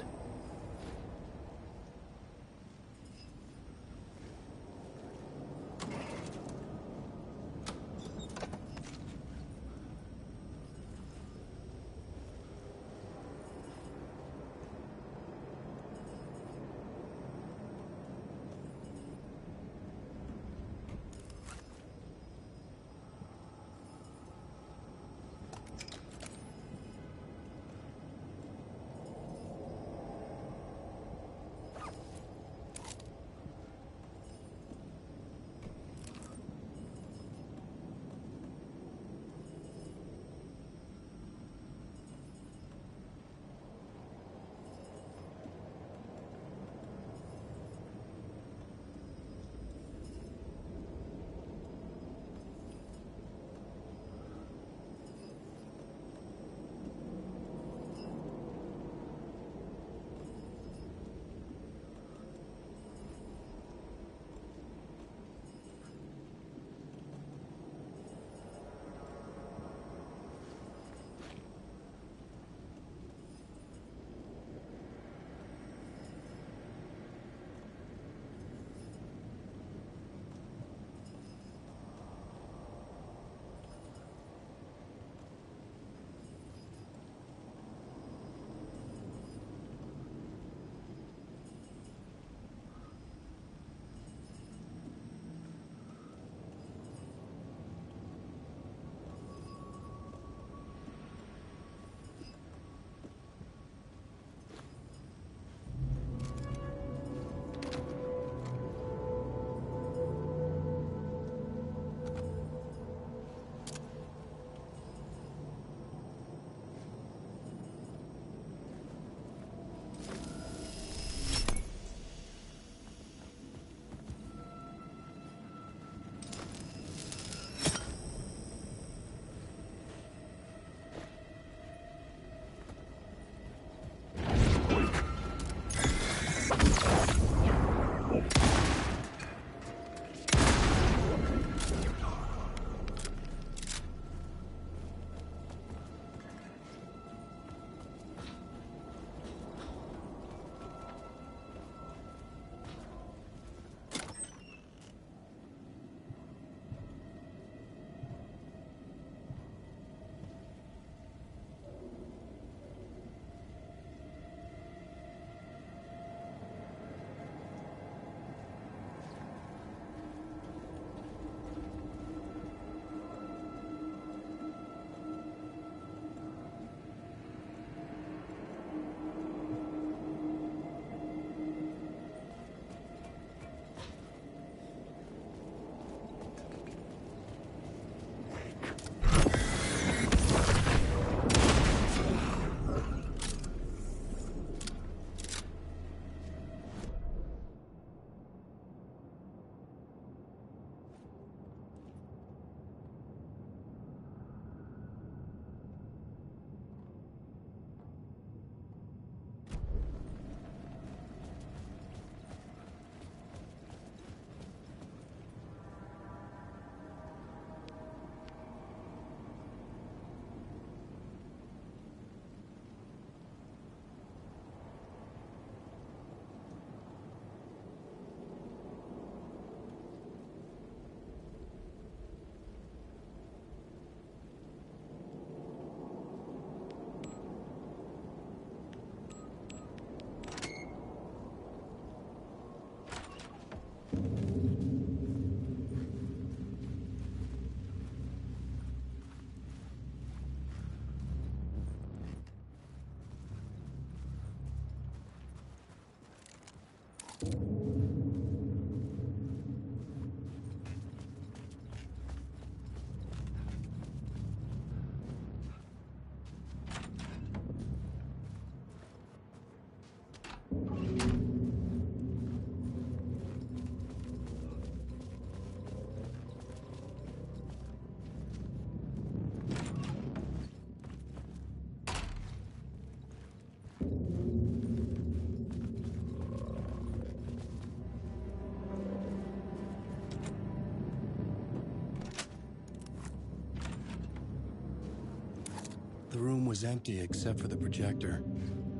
The room was empty except for the projector.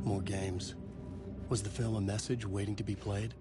More games. Was the film a message waiting to be played?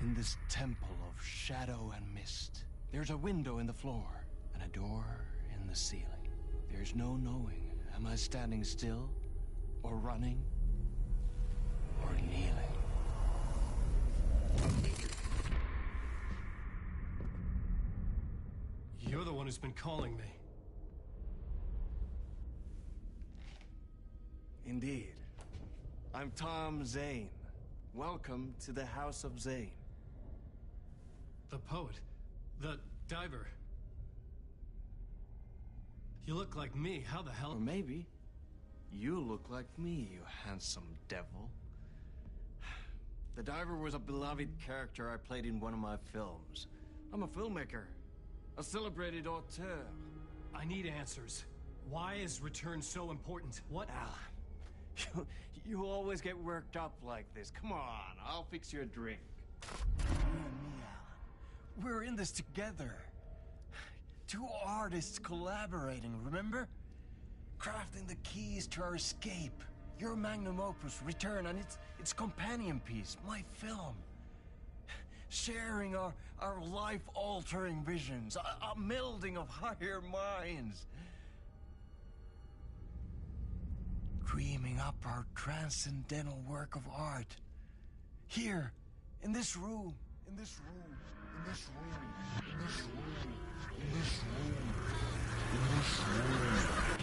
In this temple of shadow and mist, there's a window in the floor and a door in the ceiling. There's no knowing, am I standing still, or running, or kneeling? You're the one who's been calling me. Indeed. I'm Tom Zane. Welcome to the House of Zane. The poet. The diver. You look like me. How the hell? Or maybe you look like me, you handsome devil. The diver was a beloved character I played in one of my films. I'm a filmmaker. A celebrated auteur. I need answers. Why is Return so important? What? Alan, you always get worked up like this. Come on, I'll fix you a drink. You and me, Alan. We're in this together. Two artists collaborating, remember? Crafting the keys to our escape. Your magnum opus, Return, and its companion piece, my film. Sharing our life-altering visions, a melding of higher minds. Dreaming up our transcendental work of art. Here, in this room, in this room, in this room, in this room, in this room, in this room.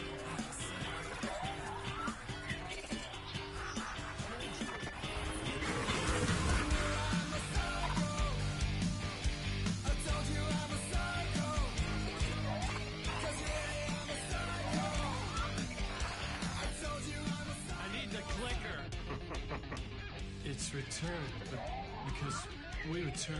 It's Return, but because we returned.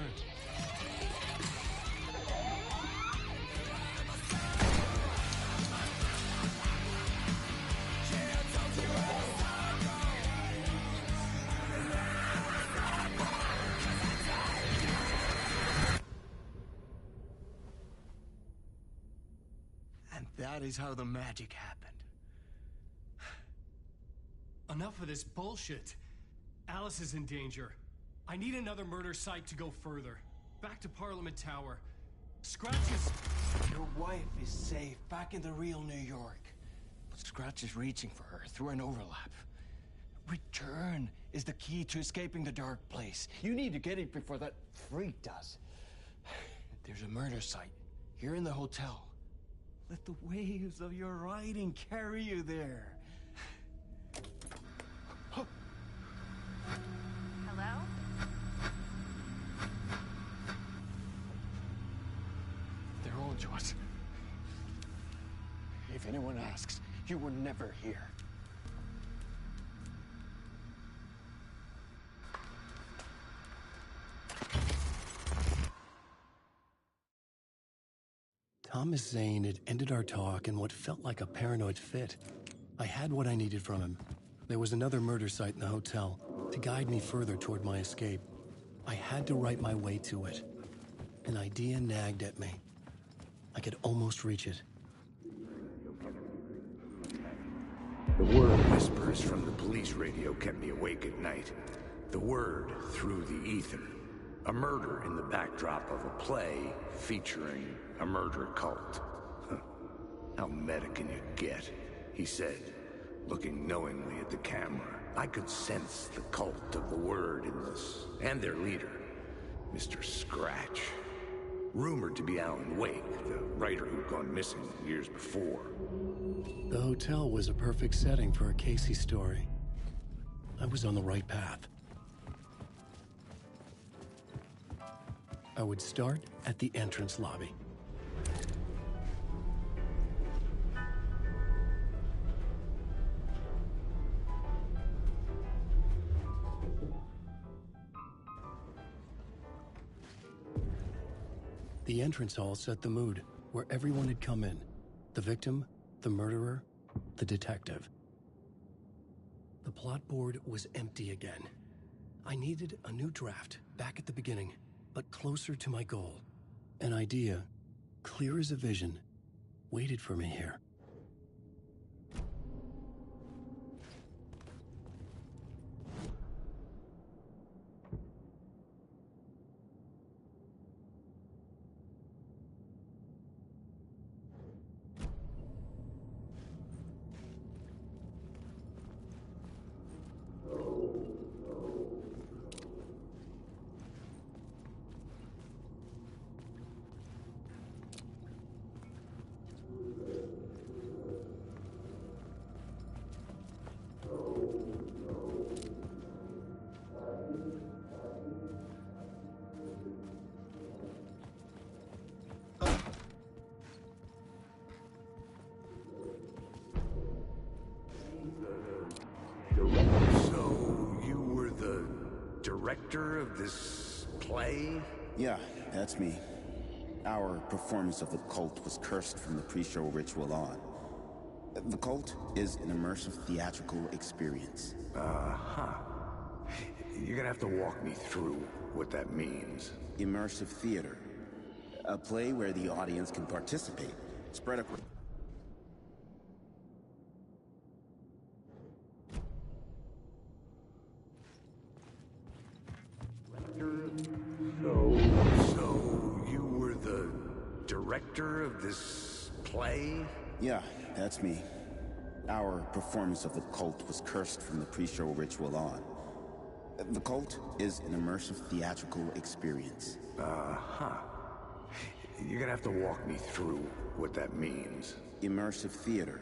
And that is how the magic happened. Enough of this bullshit. Alice is in danger. I need another murder site to go further. Back to Parliament Tower. Scratch is... Your wife is safe, back in the real New York. But Scratch is reaching for her through an overlap. Return is the key to escaping the dark place. You need to get it before that freak does. There's a murder site here in the hotel. Let the waves of your writing carry you there. Hello? They're all yours. If anyone asks, you were never here. Thomas Zane had ended our talk in what felt like a paranoid fit. I had what I needed from him. There was another murder site in the hotel to guide me further toward my escape. I had to write my way to it. An idea nagged at me. I could almost reach it. The word whispers from the police radio kept me awake at night. The word through the ether. A murder in the backdrop of a play featuring a murder cult. How meta can you get? He said, looking knowingly at the camera. I could sense the cult of the word in this, and their leader, Mr. Scratch. Rumored to be Alan Wake, the writer who'd gone missing years before. The hotel was a perfect setting for a Casey story. I was on the right path. I would start at the entrance lobby. The entrance hall set the mood, where everyone had come in. The victim, the murderer, the detective. The plot board was empty again. I needed a new draft, back at the beginning, but closer to my goal. An idea, clear as a vision, waited for me here. So, you were the director of this play? Yeah, that's me. Our performance of the cult was cursed from the pre-show ritual on. The cult is an immersive theatrical experience. Uh-huh. You're gonna have to walk me through what that means. Immersive theater. A play where the audience can participate, spread across... So you were the director of this play? Yeah, that's me. Our performance of the cult was cursed from the pre-show ritual on. The cult is an immersive theatrical experience. Uh-huh. You're gonna have to walk me through what that means. Immersive theater.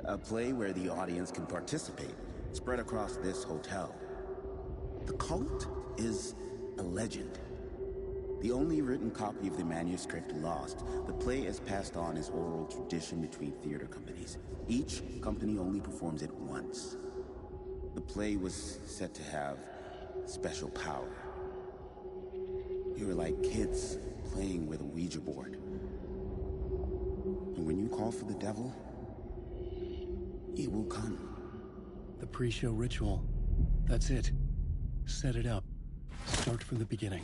A play where the audience can participate, spread across this hotel. The cult is a legend. The only written copy of the manuscript lost, the play is passed on as oral tradition between theater companies. Each company only performs it once. The play was said to have special power. You were like kids playing with a Ouija board. And when you call for the devil, he will come. The pre-show ritual. That's it. Set it up. Start from the beginning.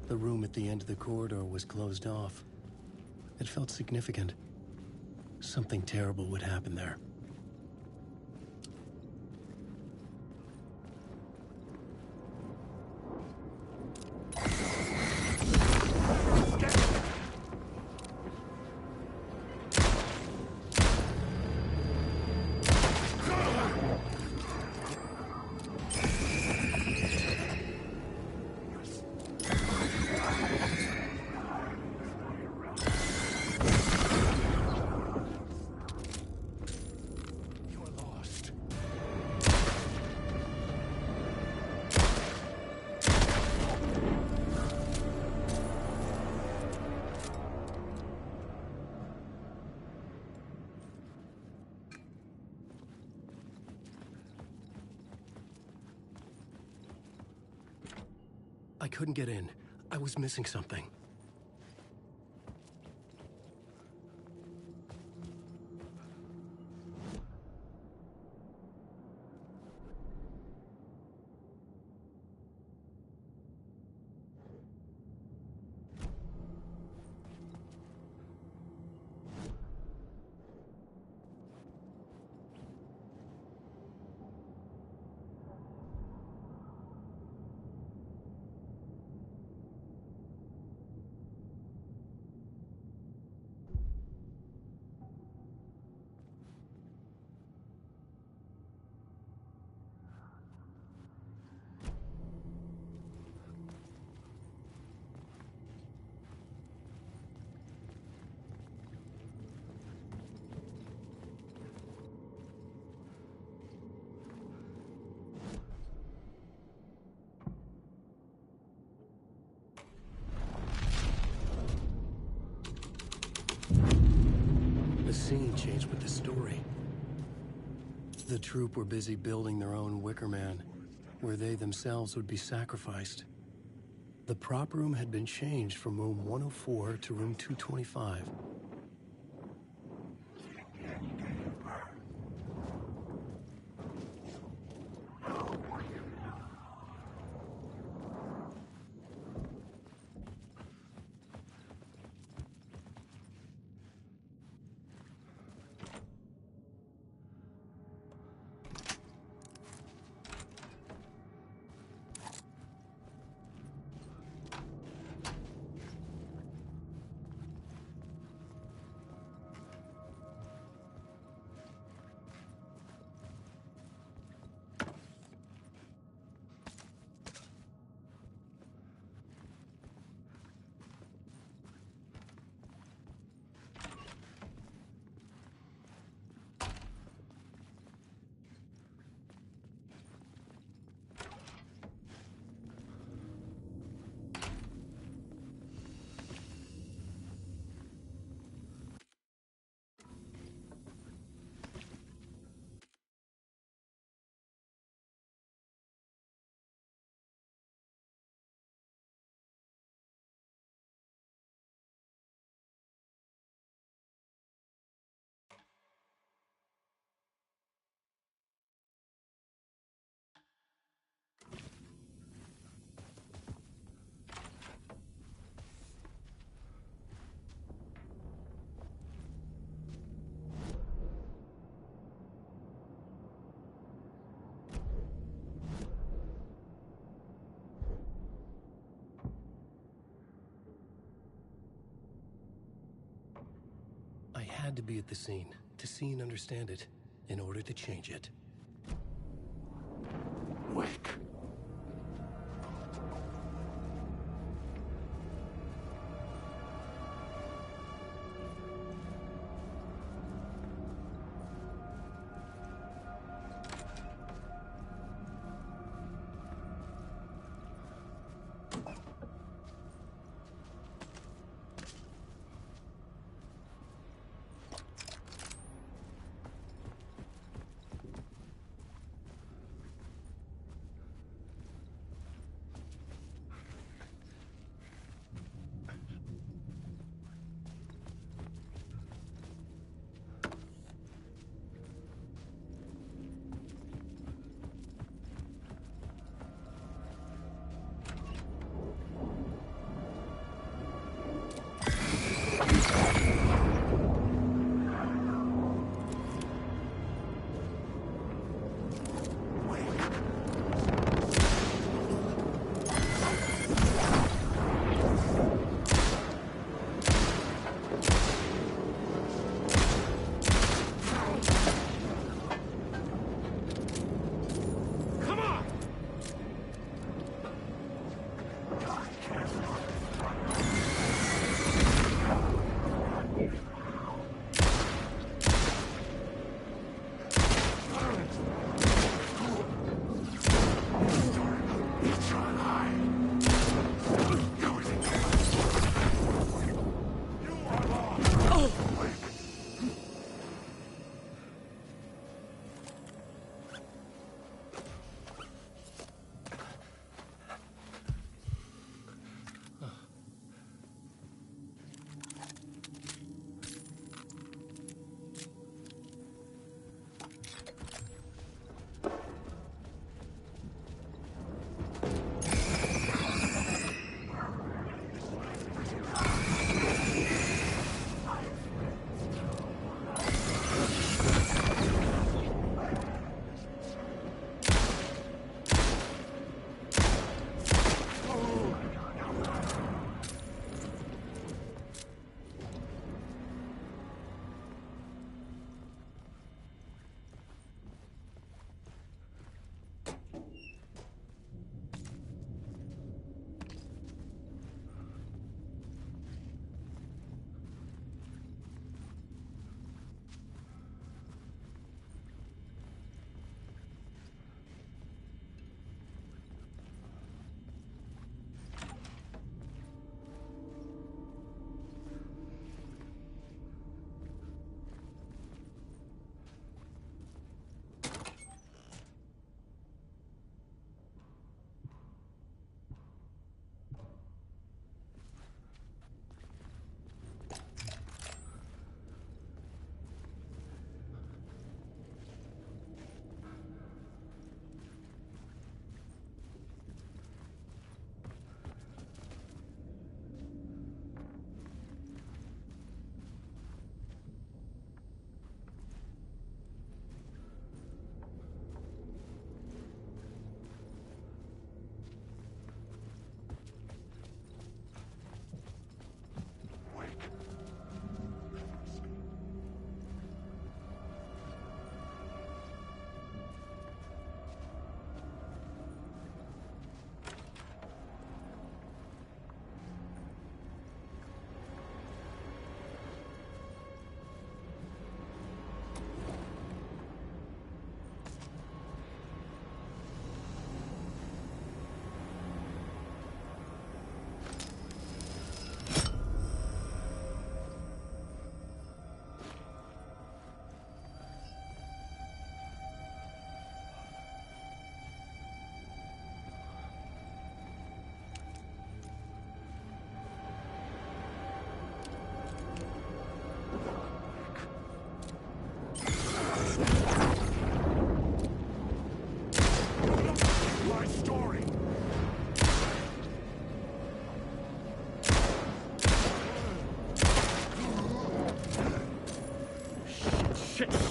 The room at the end of the corridor was closed off. It felt significant. Something terrible would happen there. I couldn't get in. I was missing something. The scene changed with the story. The troupe were busy building their own Wicker Man, where they themselves would be sacrificed. The prop room had been changed from room 104 to room 225. I had to be at the scene, to see and understand it, in order to change it. Wake.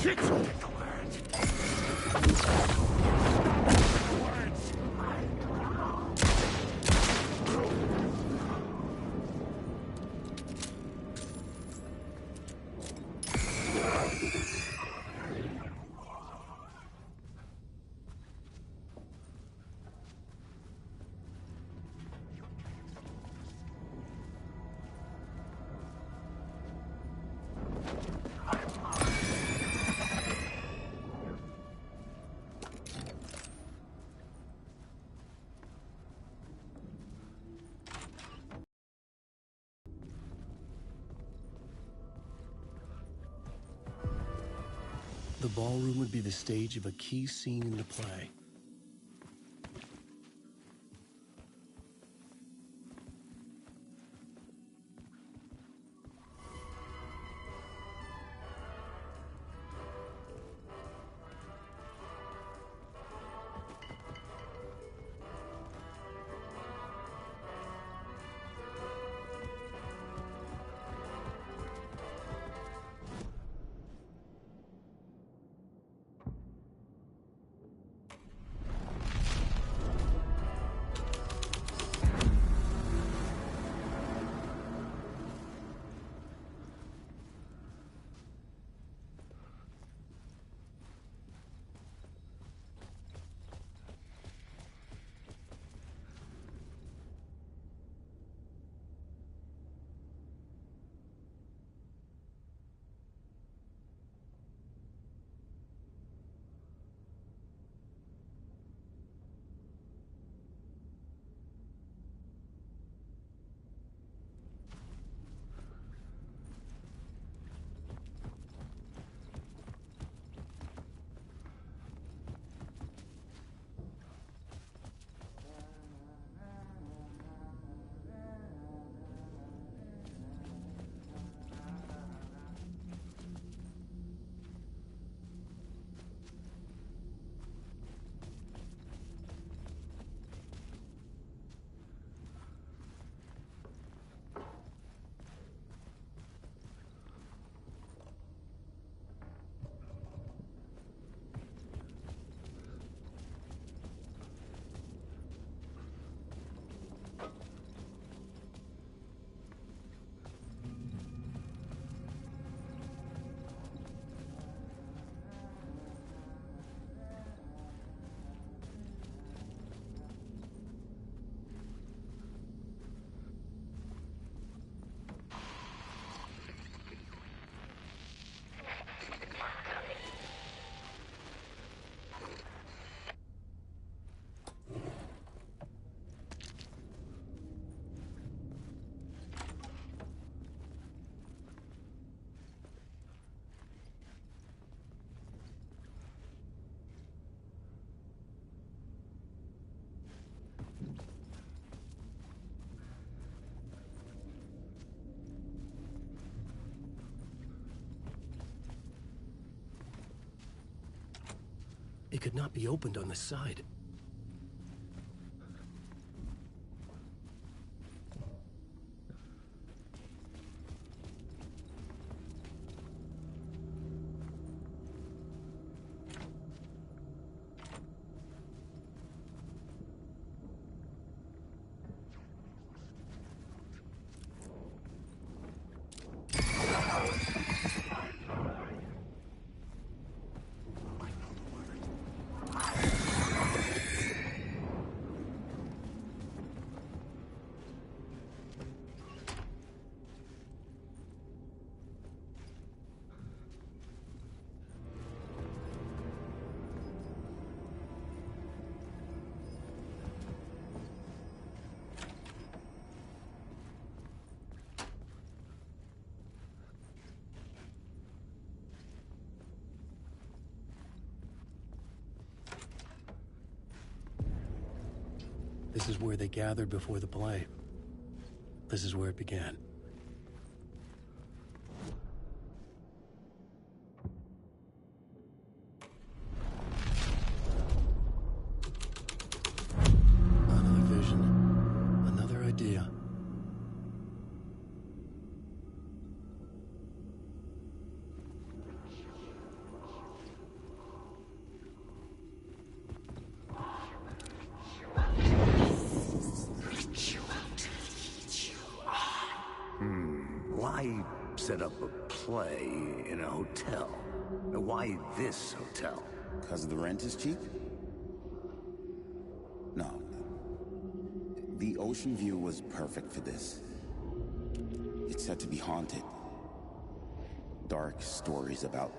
Shit! The ballroom would be the stage of a key scene in the play. It could not be opened on the side. This is where they gathered before the play. This is where it began. Another vision, another idea. set up a play in a hotel. Now, why this hotel? Because the rent is cheap? No. The ocean view was perfect for this. It's said to be haunted. Dark stories about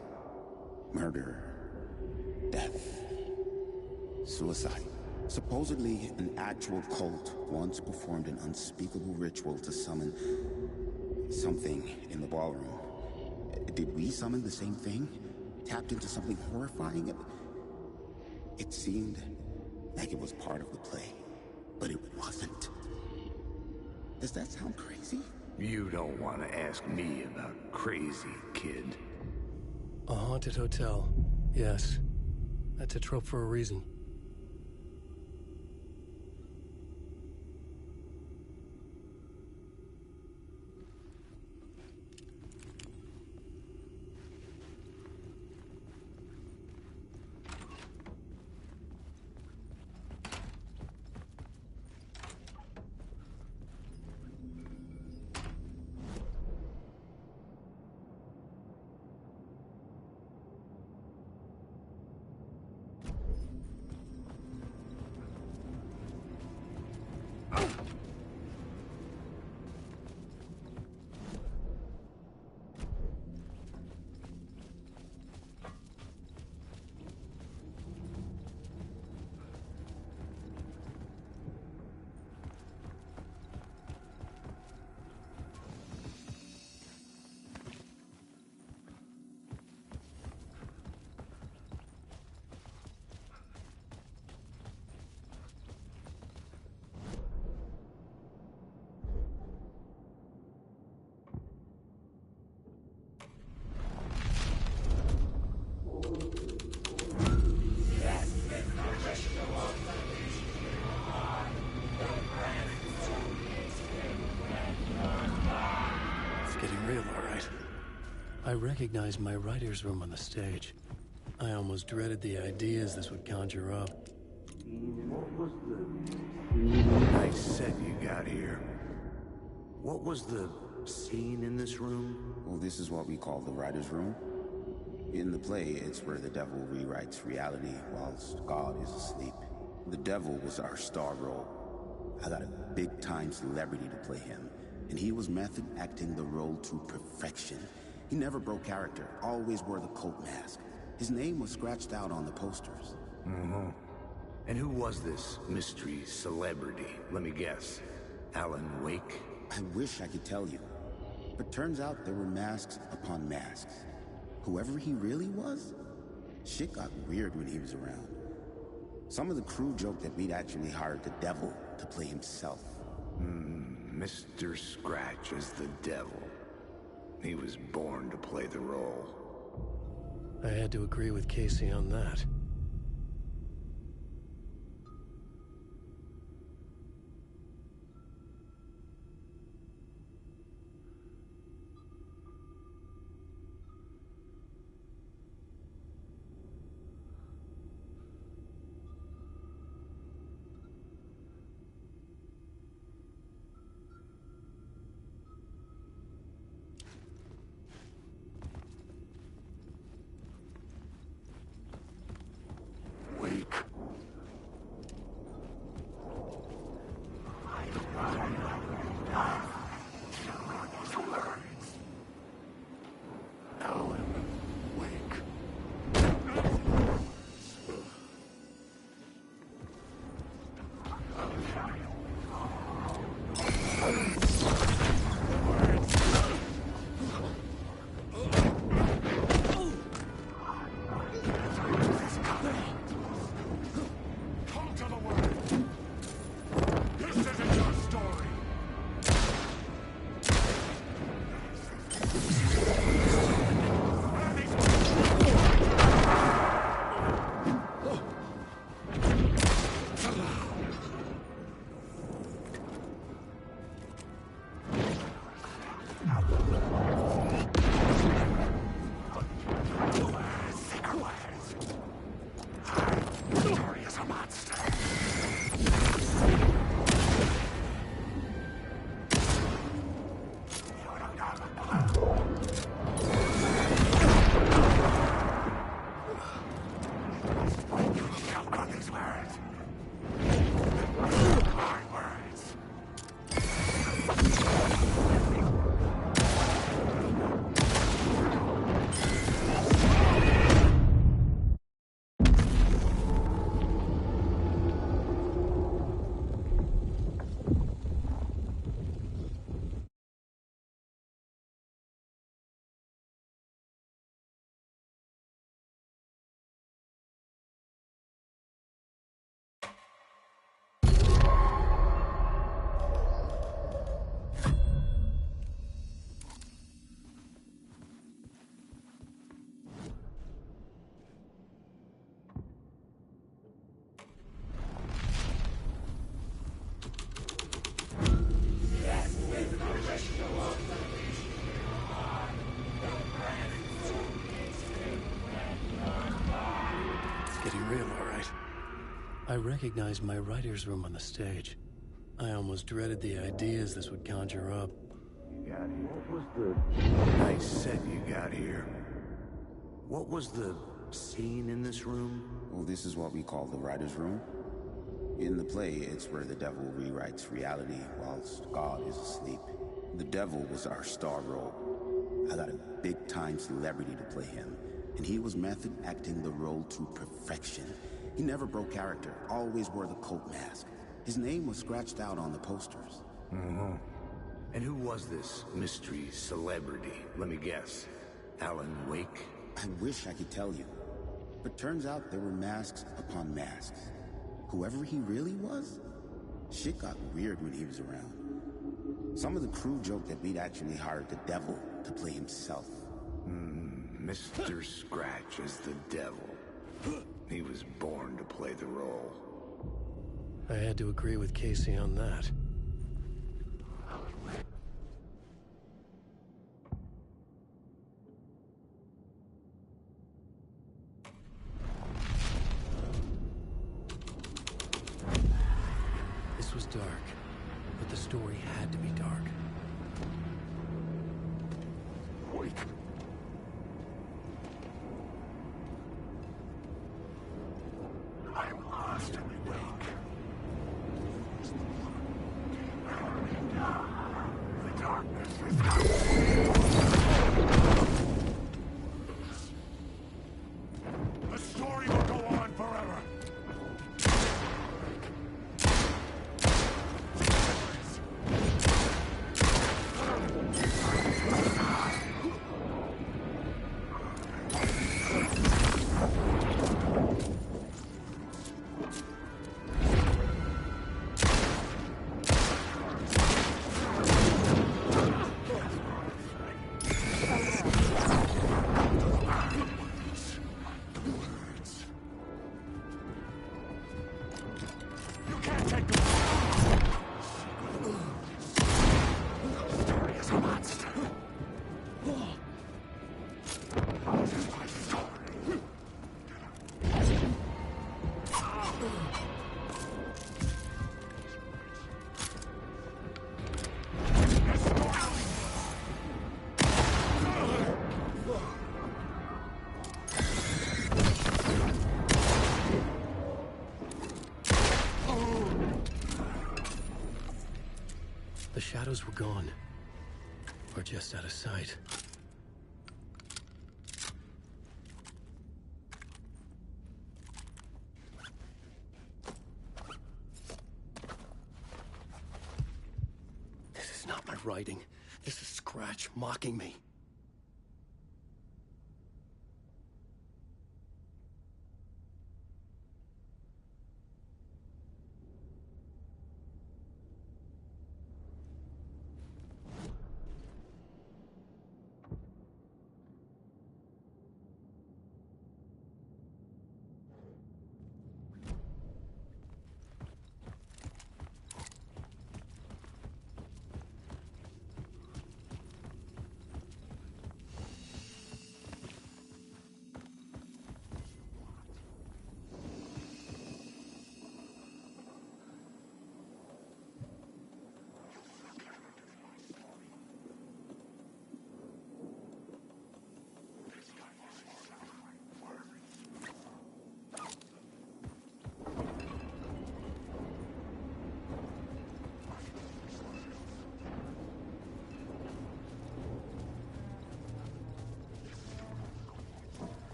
murder, death, suicide. Supposedly, an actual cult once performed an unspeakable ritual to summon something in the ballroom. Did we summon the same thing? Tapped into something horrifying? It seemed like it was part of the play, but it wasn't. Does that sound crazy? You don't want to ask me about crazy, kid. A haunted hotel. Yes. That's a trope for a reason. I recognized my writer's room on the stage. I almost dreaded the ideas this would conjure up. What was the nice set you got here? What was the scene in this room? Well, this is what we call the writer's room. In the play, it's where the devil rewrites reality whilst God is asleep. The devil was our star role. I got a big-time celebrity to play him, and he was method acting the role to perfection. He never broke character, always wore the cult mask. His name was scratched out on the posters. Mm-hmm. And who was this mystery celebrity? Let me guess. Alan Wake? I wish I could tell you. But turns out there were masks upon masks. Whoever he really was, shit got weird when he was around. Some of the crew joked that we'd actually hired the devil to play himself. Mr. Scratch as the devil. He was born to play the role. I had to agree with Casey on that. I recognized my writer's room on the stage. I almost dreaded the ideas this would conjure up. What was the nice set you got here? What was the scene in this room? Well, this is what we call the writer's room. In the play, it's where the devil rewrites reality whilst God is asleep. The devil was our star role. I got a big-time celebrity to play him, and he was method acting the role to perfection. He never broke character, always wore the coat mask. His name was scratched out on the posters. Mm-hmm. And who was this mystery celebrity? Let me guess. Alan Wake? I wish I could tell you. But turns out there were masks upon masks. Whoever he really was, shit got weird when he was around. Some of the crew joked that we'd actually hired the devil to play himself. Mr. Scratch is the devil. He was born to play the role. I had to agree with Casey on that. This was dark, but the story had to be dark. Wait. I'm lost in the wake. The darkness is coming. The story will go on forever. The shadows were gone. Or just out of sight. This is not my writing. This is Scratch mocking me.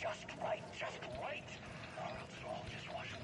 just right, or else it'll all just wash away.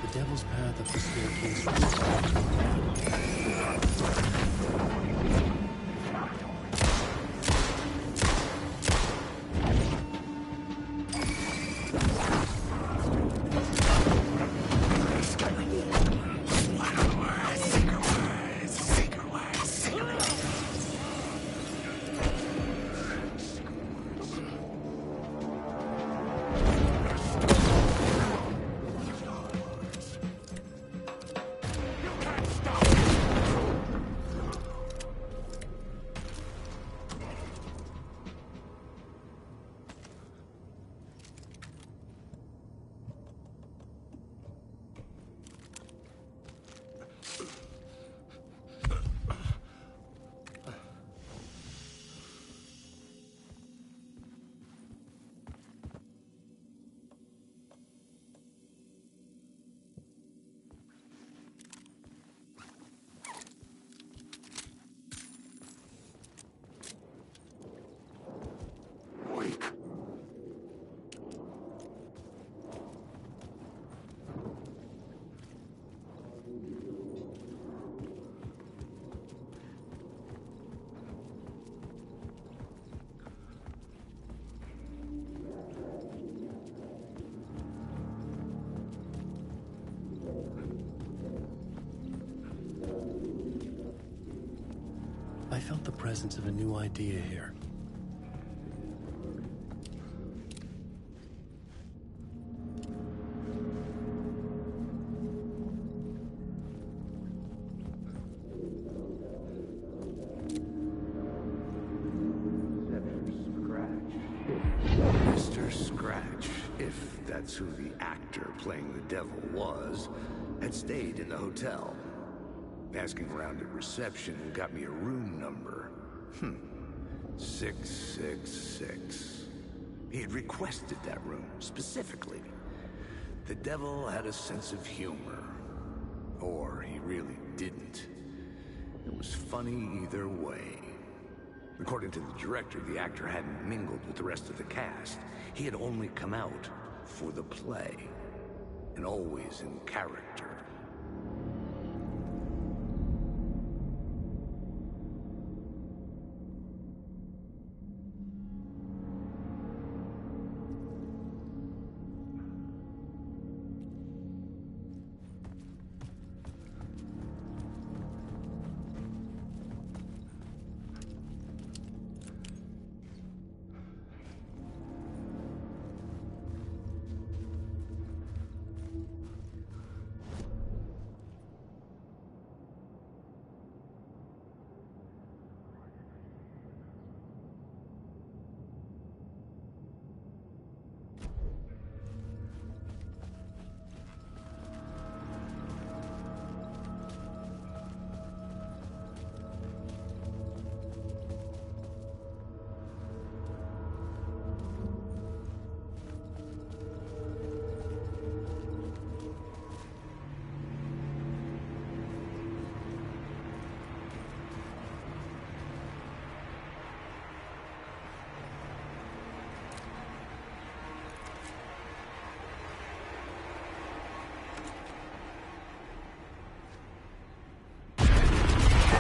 The devil's path up the staircase was far too I felt the presence of a new idea here. Mr. Scratch, if that's who the actor playing the devil was, had stayed in the hotel. Asking around at reception got me a room number. 666. He had requested that room, specifically. The devil had a sense of humor. Or he really didn't. It was funny either way. According to the director, the actor hadn't mingled with the rest of the cast. He had only come out for the play. And always in character.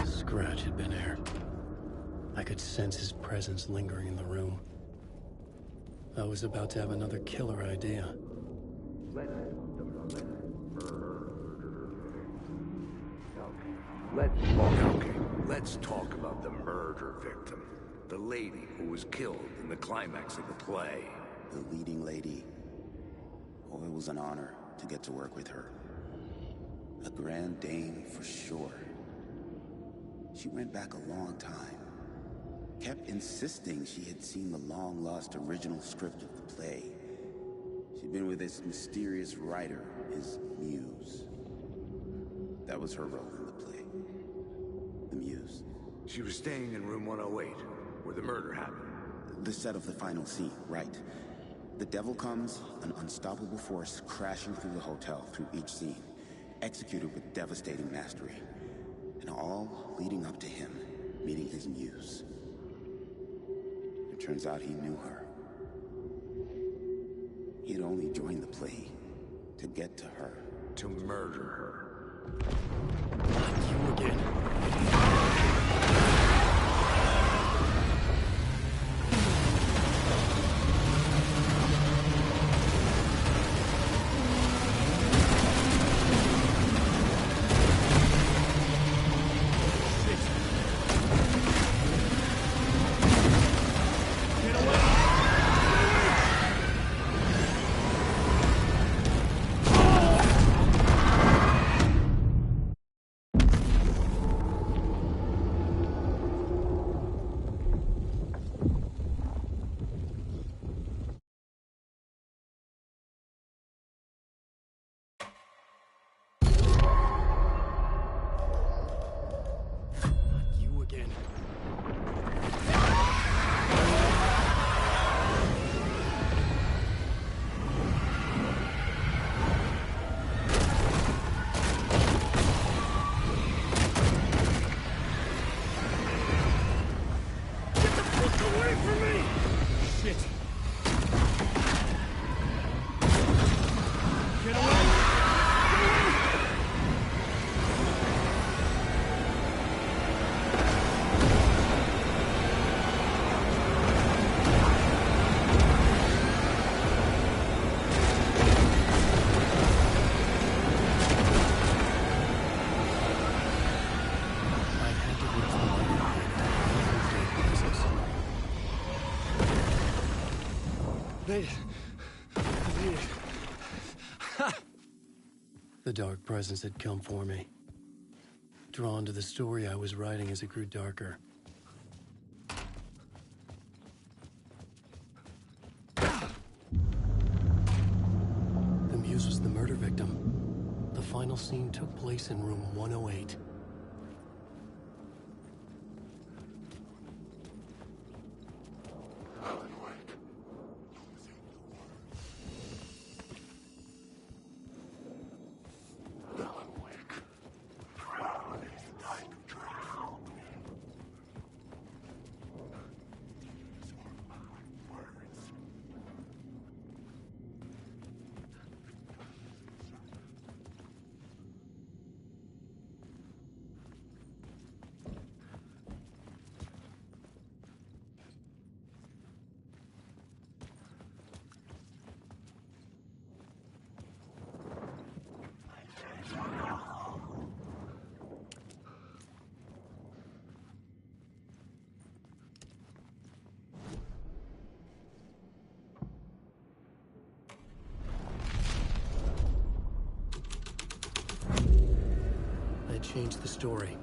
Scratch had been here. I could sense his presence lingering in the room. I was about to have another killer idea. Let's walk. Okay. Let's talk about the murder victim. The lady who was killed in the climax of the play. The leading lady. Oh, it was an honor to get to work with her. A grand dame for sure. She went back a long time. Kept insisting she had seen the long-lost original script of the play. She'd been with this mysterious writer, his muse. That was her role in the play. The muse. She was staying in room 108, where the murder happened. The set of the final scene, right. The devil comes, an unstoppable force crashing through the hotel through each scene, executed with devastating mastery. And all leading up to him meeting his muse. It turns out he knew her. He had only joined the play to get to her. To murder her. You again. The dark presence had come for me. Drawn to the story I was writing as it grew darker. The muse was the murder victim. The final scene took place in room 108. Changed the story.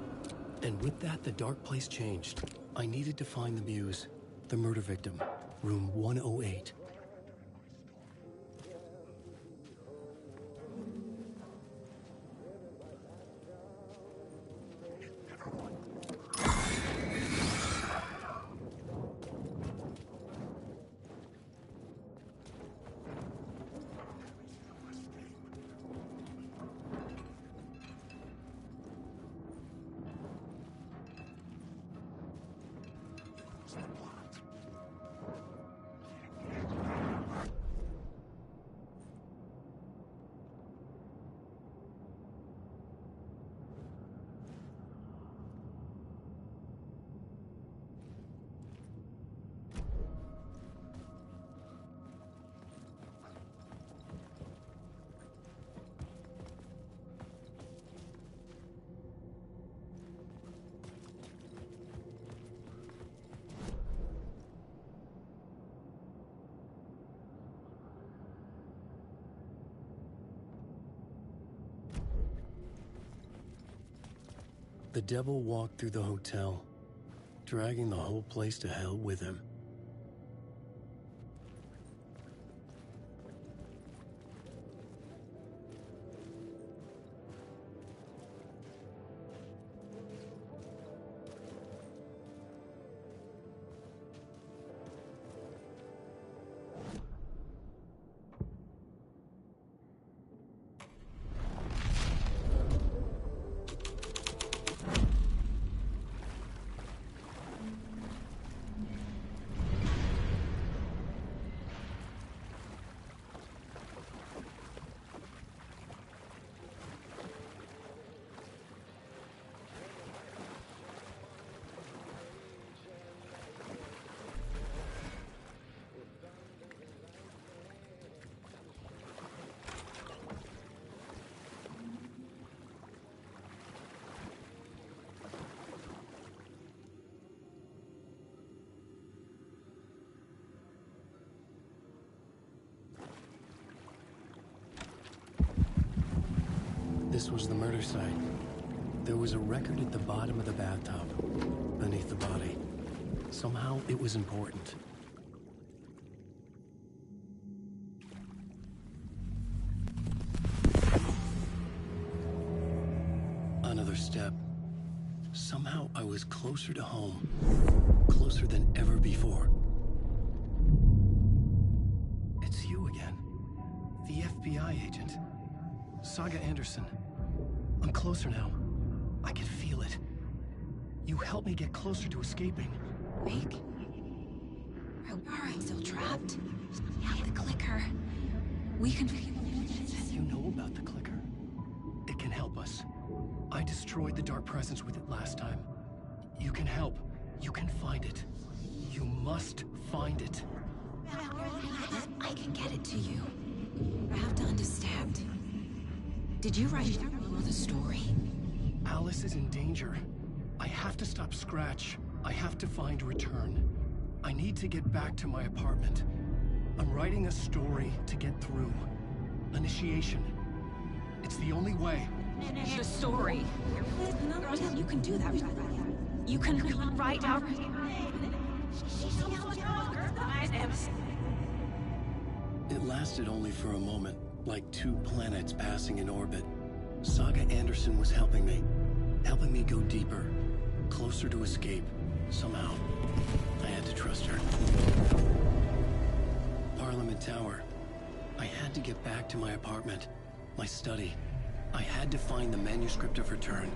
And with that, the dark place changed. I needed to find the muse, the murder victim, room 108. The devil walked through the hotel, dragging the whole place to hell with him. This was the murder site. There was a record at the bottom of the bathtub, beneath the body. Somehow, it was important. Another step. Somehow, I was closer to home. Closer than ever before. It's you again. The FBI agent. Saga Anderson. I'm closer now. I can feel it. You helped me get closer to escaping. Wake? Are we still trapped? We have the clicker. We can... You know about the clicker. It can help us. I destroyed the Dark Presence with it last time. You can help. You can find it. You must find it. I can get it to you. I have to understand. Did you write the story? Alice is in danger. I have to stop Scratch. I have to find Return. I need to get back to my apartment. I'm writing a story to get through. Initiation. It's the only way. The story. You can do that. You can write out... It lasted only for a moment, like two planets passing in orbit. Saga Anderson was helping me go deeper, closer to escape, somehow. I had to trust her. Parliament Tower. I had to get back to my apartment, my study. I had to find the manuscript of Return.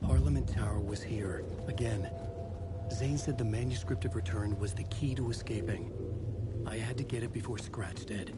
Parliament Tower was here, again. Zane said the manuscript of Return was the key to escaping. I had to get it before Scratch did.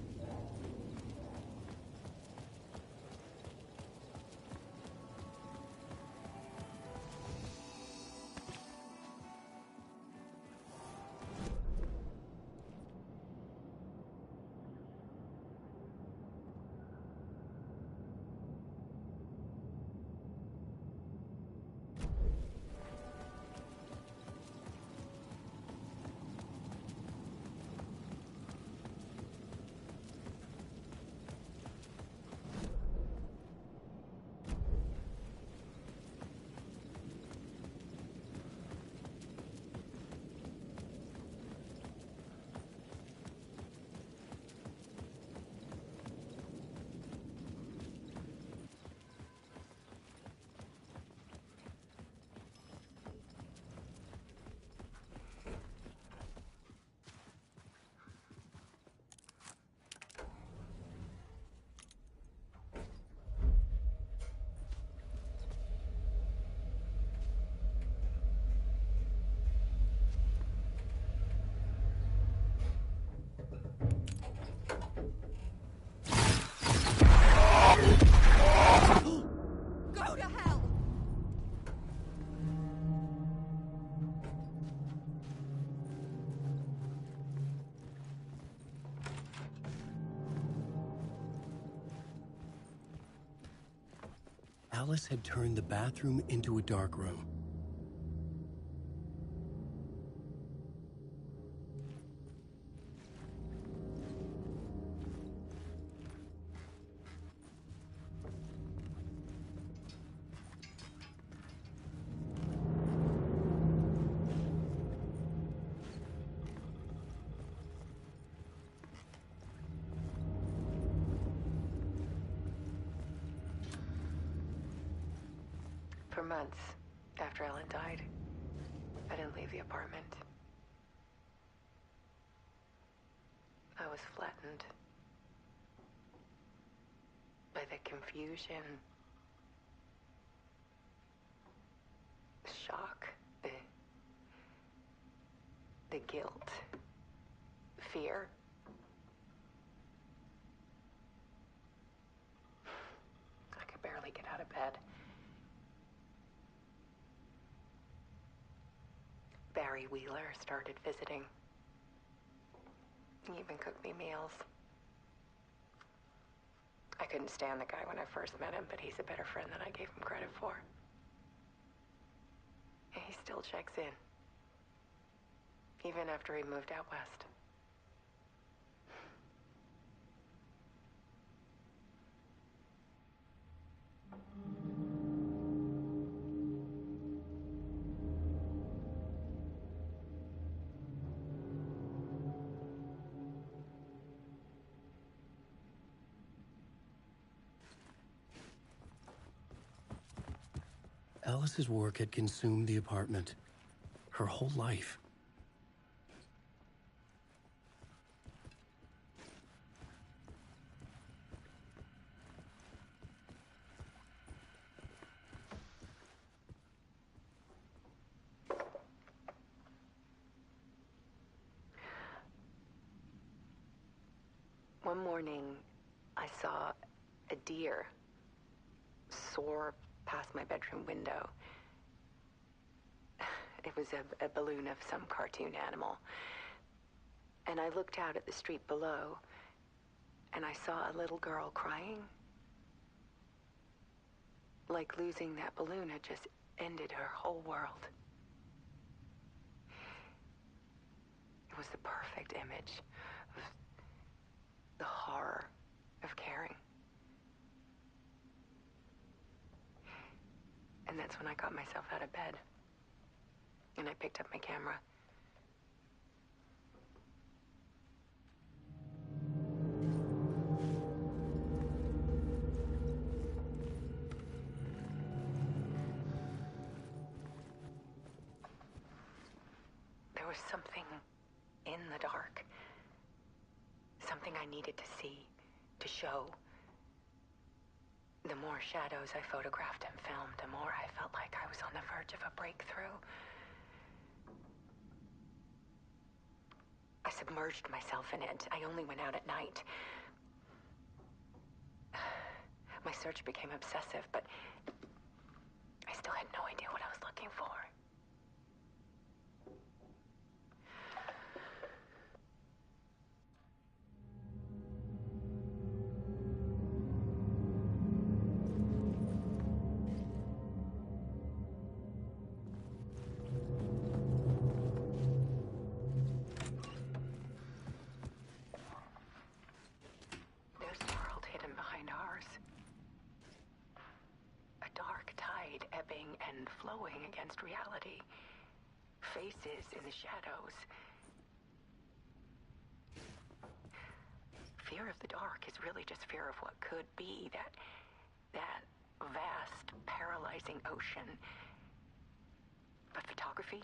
Alice had turned the bathroom into a dark room. For months after Ellen died, I didn't leave the apartment. I was flattened by the confusion, the shock, the guilt, fear. I could barely get out of bed. Barry Wheeler started visiting. He even cooked me meals. I couldn't stand the guy when I first met him, but he's a better friend than I gave him credit for. And he still checks in, even after he moved out west. Alice's work had consumed the apartment, her whole life. One morning, I saw a deer soar past my bedroom window. It was a balloon of some cartoon animal. And I looked out at the street below, and I saw a little girl crying. Like losing that balloon had just ended her whole world. It was the perfect image of the horror of caring. And that's when I got myself out of bed. And I picked up my camera. There was something in the dark. Something I needed to see, to show. The more shadows I photographed and filmed, the more I felt like I was on the verge of a breakthrough. I submerged myself in it. I only went out at night. My search became obsessive, but I still had no idea what I was looking for. And flowing against reality. Faces in the shadows. Fear of the dark is really just fear of what could be, that vast, paralyzing ocean. But photography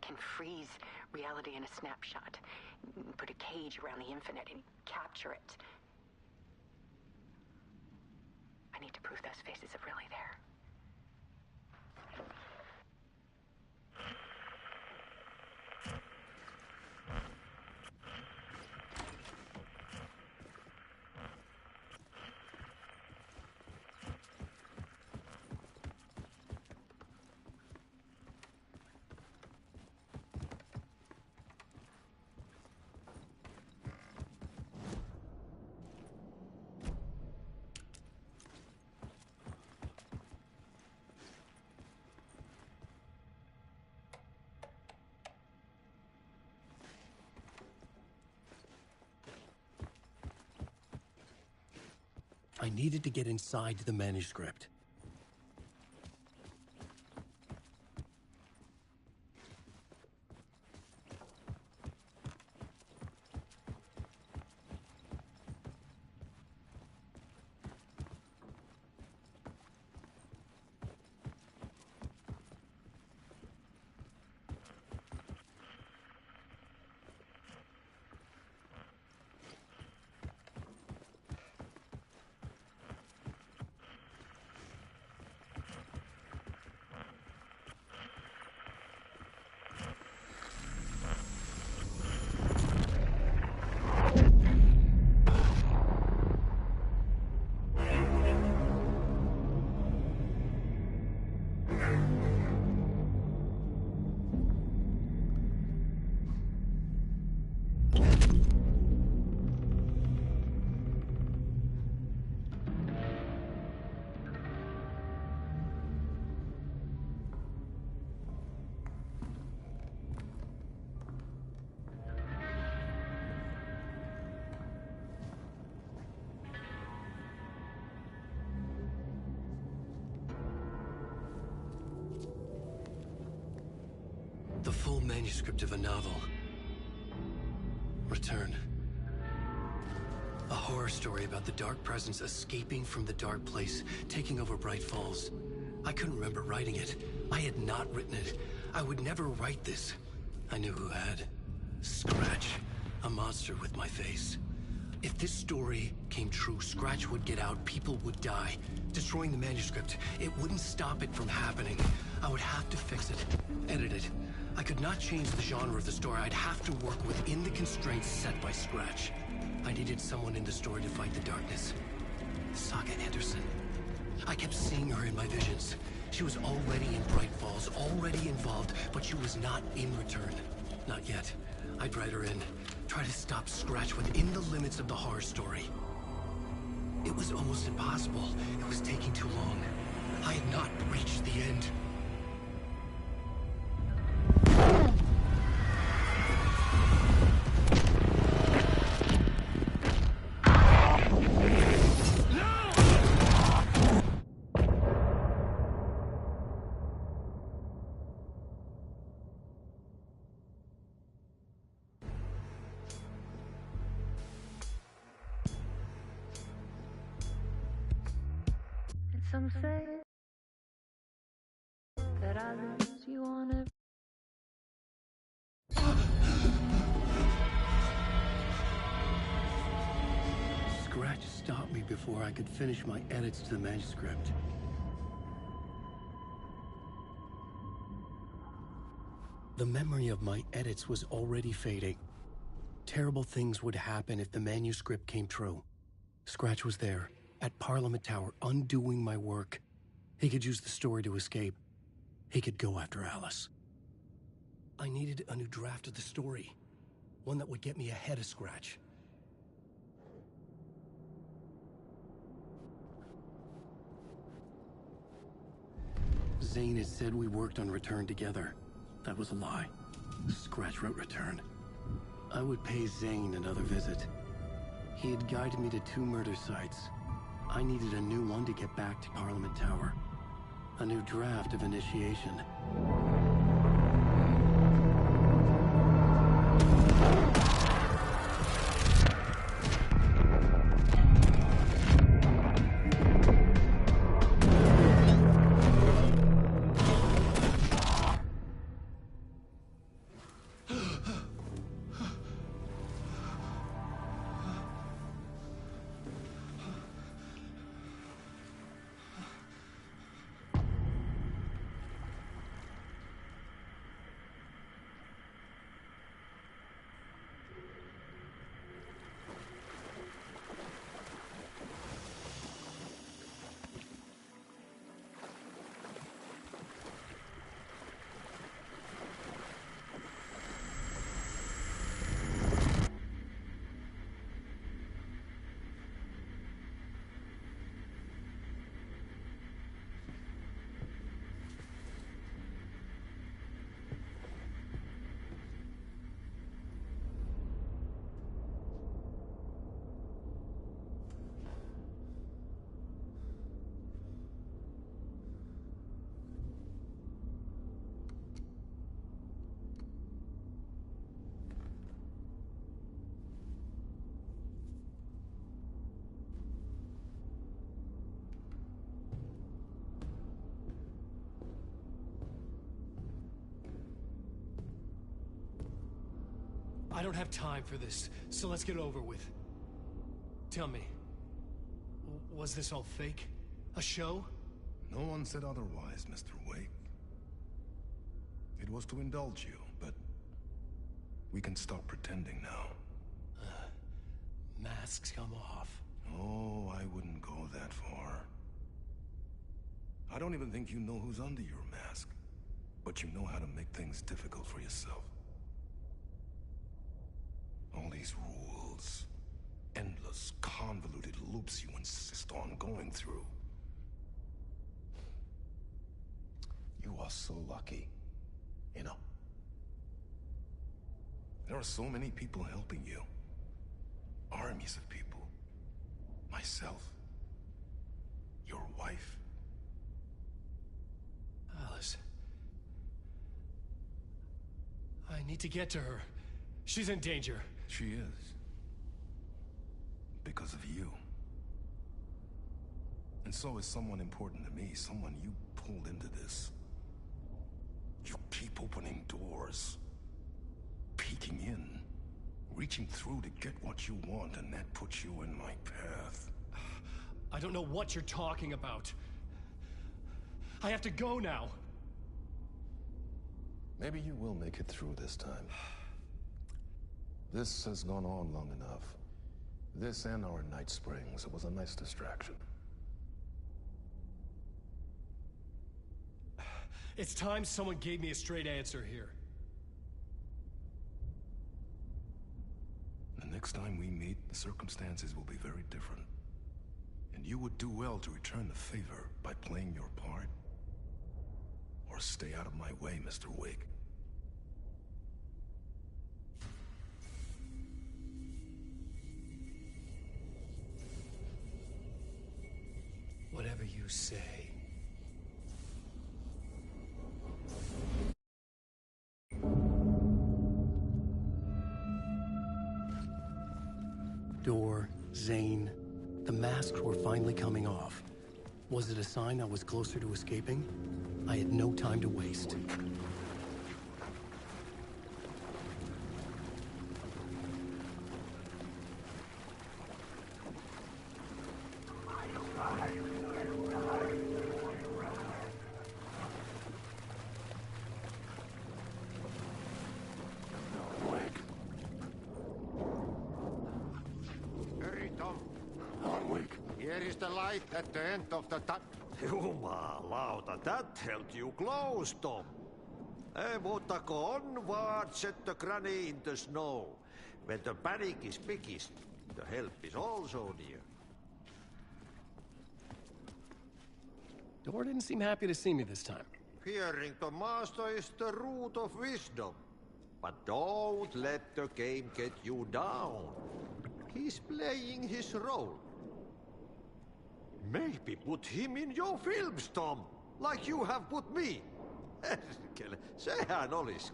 can freeze reality in a snapshot, put a cage around the infinite and capture it. I need to prove those faces are really there. I needed to get inside the manuscript. The full manuscript of a novel. Return. A horror story about the dark presence escaping from the dark place, taking over Bright Falls. I couldn't remember writing it. I had not written it. I would never write this. I knew who had. Scratch. A monster with my face. If this story came true, Scratch would get out, people would die. Destroying the manuscript, it wouldn't stop it from happening. I would have to fix it, edit it. I could not change the genre of the story. I'd have to work within the constraints set by Scratch. I needed someone in the story to fight the darkness. Saga Anderson. I kept seeing her in my visions. She was already in Bright Falls, already involved, but she was not in Return. Not yet. I'd write her in. Try to stop Scratch within the limits of the horror story. It was almost impossible. It was taking too long. I had not reached the end. Some say that I lose you on it. Scratch stopped me before I could finish my edits to the manuscript. The memory of my edits was already fading. Terrible things would happen if the manuscript came true. Scratch was there, at Parliament Tower, undoing my work. He could use the story to escape. He could go after Alice. I needed a new draft of the story. One that would get me ahead of Scratch. Zane had said we worked on Return together. That was a lie. Scratch wrote Return. I would pay Zane another visit. He had guided me to 2 murder sites. I needed a new one to get back to Parliament Tower. A new draft of Initiation. I don't have time for this, so let's get it over with. Tell me, was this all fake? A show? No one said otherwise, Mr. Wake. It was to indulge you, but we can stop pretending now. Masks come off. Oh, I wouldn't go that far. I don't even think you know who's under your mask, but you know how to make things difficult for yourself. All these rules, endless, convoluted loops you insist on going through. You are so lucky, you know. There are so many people helping you. Armies of people. Myself. Your wife. Alice. I need to get to her. She's in danger. She is. Because of you. And so is someone important to me, someone you pulled into this. You keep opening doors. Peeking in. Reaching through to get what you want, and that puts you in my path. I don't know what you're talking about. I have to go now. Maybe you will make it through this time. This has gone on long enough. This and our Night Springs. It was a nice distraction. It's time someone gave me a straight answer here. The next time we meet, the circumstances will be very different. And you would do well to return the favor by playing your part. Or stay out of my way, Mr. Wake. Whatever you say. Door, Zane, the masks were finally coming off. Was it a sign I was closer to escaping? I had no time to waste. At the end of the Jumalauta, that held you close, Tom. Mutta go onward, set the granny in the snow. When the panic is biggest, the help is also near. Door didn't seem happy to see me this time. Fearing the master is the root of wisdom. But don't let the game get you down. He's playing his role. Maybe put him in your films, Tom, like you have put me. Sehän olisi.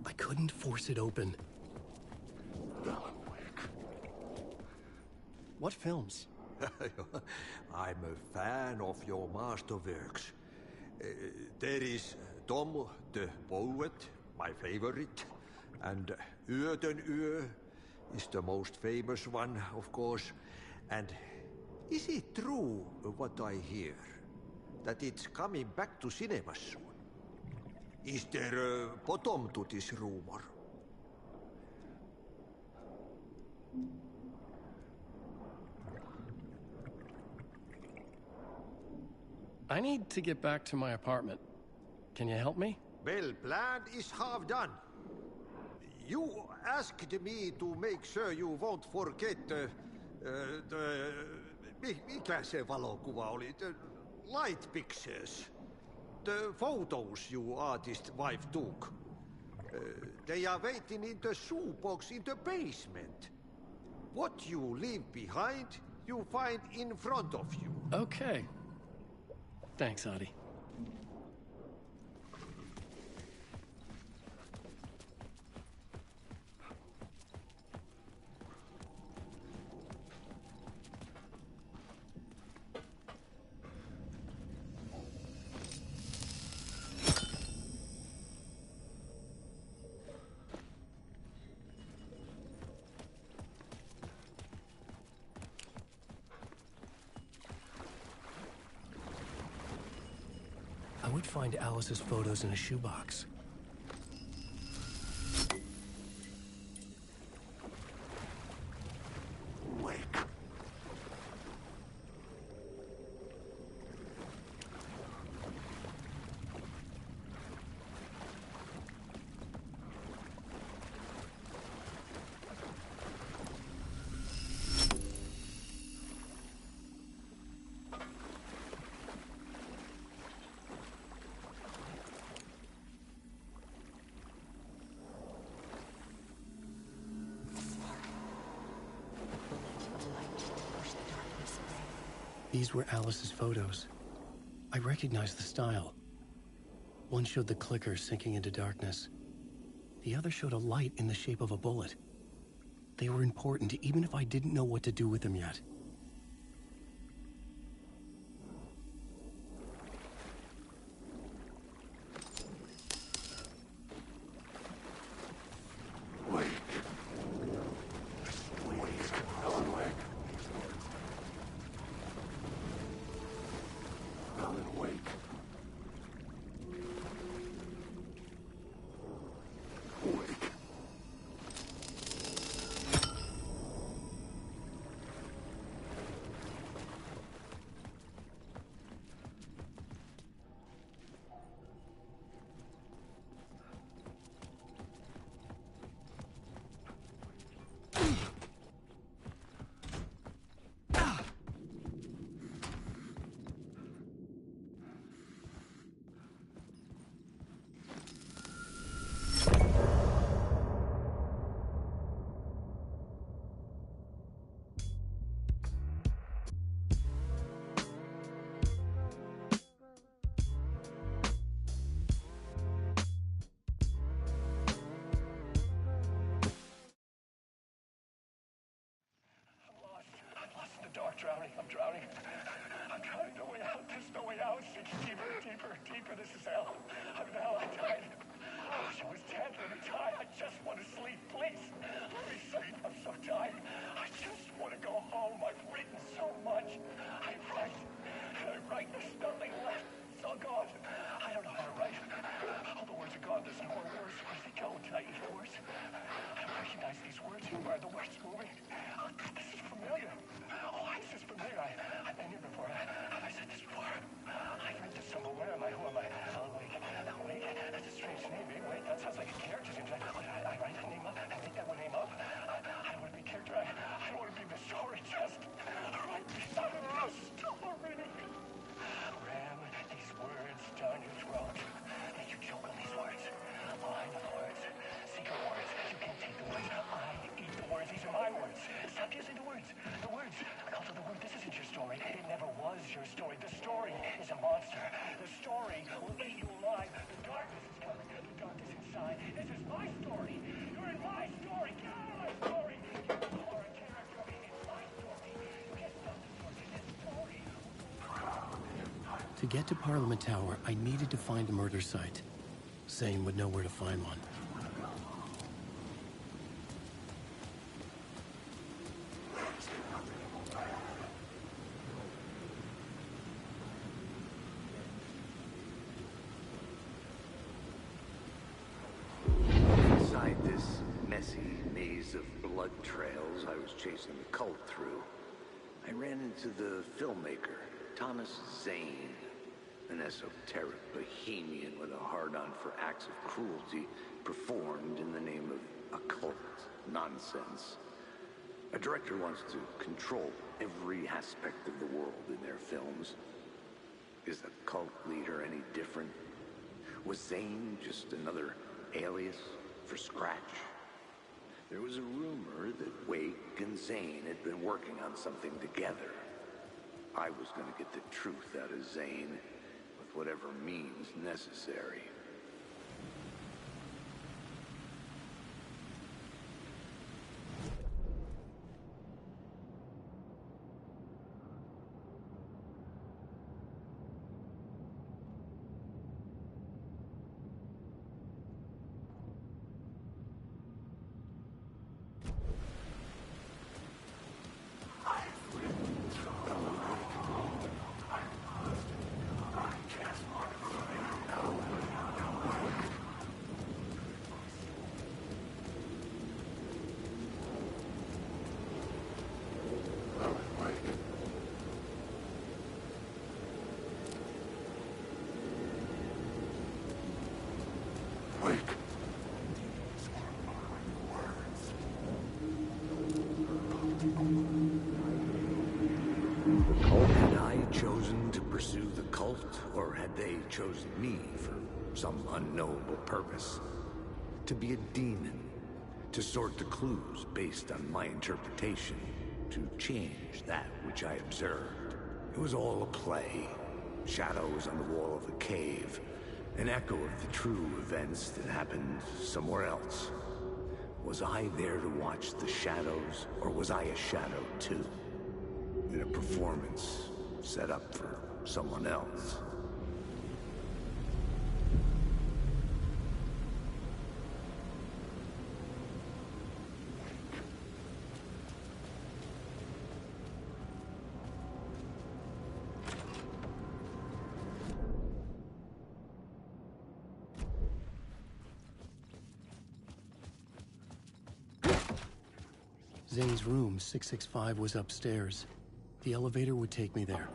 I couldn't force it open. What films? I'm a fan of your masterworks. There is Tom the Poet, my favorite, and Yöden Yö is the most famous one, of course. And is it true what I hear, that it's coming back to cinemas soon? Is there a bottom to this rumor? I need to get back to my apartment. Can you help me? Well, plan is half done. You asked me to make sure you won't forget mikä se valokuva oli? The light pictures. The photos your artist wife took. They are waiting in the shoebox in the basement. What you leave behind, you find in front of you. Okay. Thanks, Adi. would find Alice's photos in a shoebox. These were Alice's photos. I recognized the style. One showed the clicker sinking into darkness. The other showed a light in the shape of a bullet. They were important, even if I didn't know what to do with them yet. Drowning. I'm drowning. I'm drowning. No way out. There's no way out. It's deeper, deeper, deeper. This is hell. I'm in hell. I died. Oh, it was 10. Let me die. I just want to sleep. Please. Let me sleep. I'm so tired. I just want to go home. I've written so much. I write. There's nothing left. It's all gone. I don't know how to write. All the words are gone. There's no more words. Where do they go? Did I eat the words? I don't recognize these words. Where are the words moving? Oh, this is familiar. This is familiar. I've been here before. Have I said this before? I've read this somewhere. Where am I? Who am I? Awake. Awake? That's a strange name. Wait, that sounds like a character name. I write the name up. I make that one name up. I don't want to be a character. I don't want to be the story. Just write me out of the story. Ram these words down your throat. You choke on these words. I know the words. Secret words. You can't take the words. I eat the words. These are my words. Stop using the words. The words. Also, the word, this isn't your story. It never was your story. The story is a monster. The story will eat you alive. The darkness is coming. The darkness inside. This is my story. You're in my story. Get out of my story. You are a character in my story. You can't stop the story. This story. To get to Parliament Tower, I needed to find a murder site. Zane would know where to find one. Inside this messy maze of blood trails I was chasing the cult through, I ran into the filmmaker, Thomas Zane, an esoteric bohemian with a hard-on for acts of cruelty performed in the name of occult nonsense. A director wants to control every aspect of the world in their films. Is the cult leader any different? Was Zane just another alias for Scratch? There was a rumor that Wake and Zane had been working on something together. I was going to get the truth out of Zane with whatever means necessary. chosen to pursue the cult, or had they chosen me for some unknowable purpose? To be a demon, to sort the clues based on my interpretation, to change that which I observed. It was all a play. Shadows on the wall of the cave, an echo of the true events that happened somewhere else. Was I there to watch the shadows, or was I a shadow too? In a performance set up for someone else. Zane's room, 665, was upstairs. The elevator would take me there.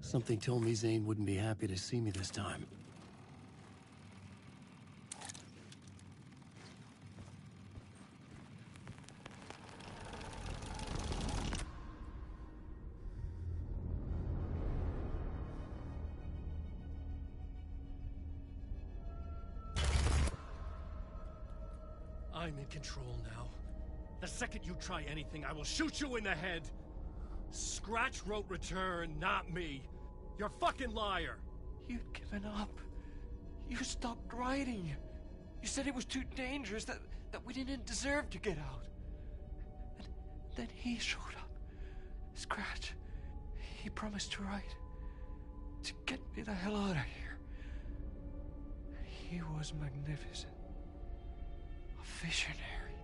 Something told me Zane wouldn't be happy to see me this time. I'm in control now. The second you try anything, I will shoot you in the head. Scratch wrote return, not me. You're a fucking liar. You'd given up. You stopped writing. You said it was too dangerous, that we didn't deserve to get out. And then he showed up. Scratch. He promised to write. To get me the hell out of here. He was magnificent. A visionary.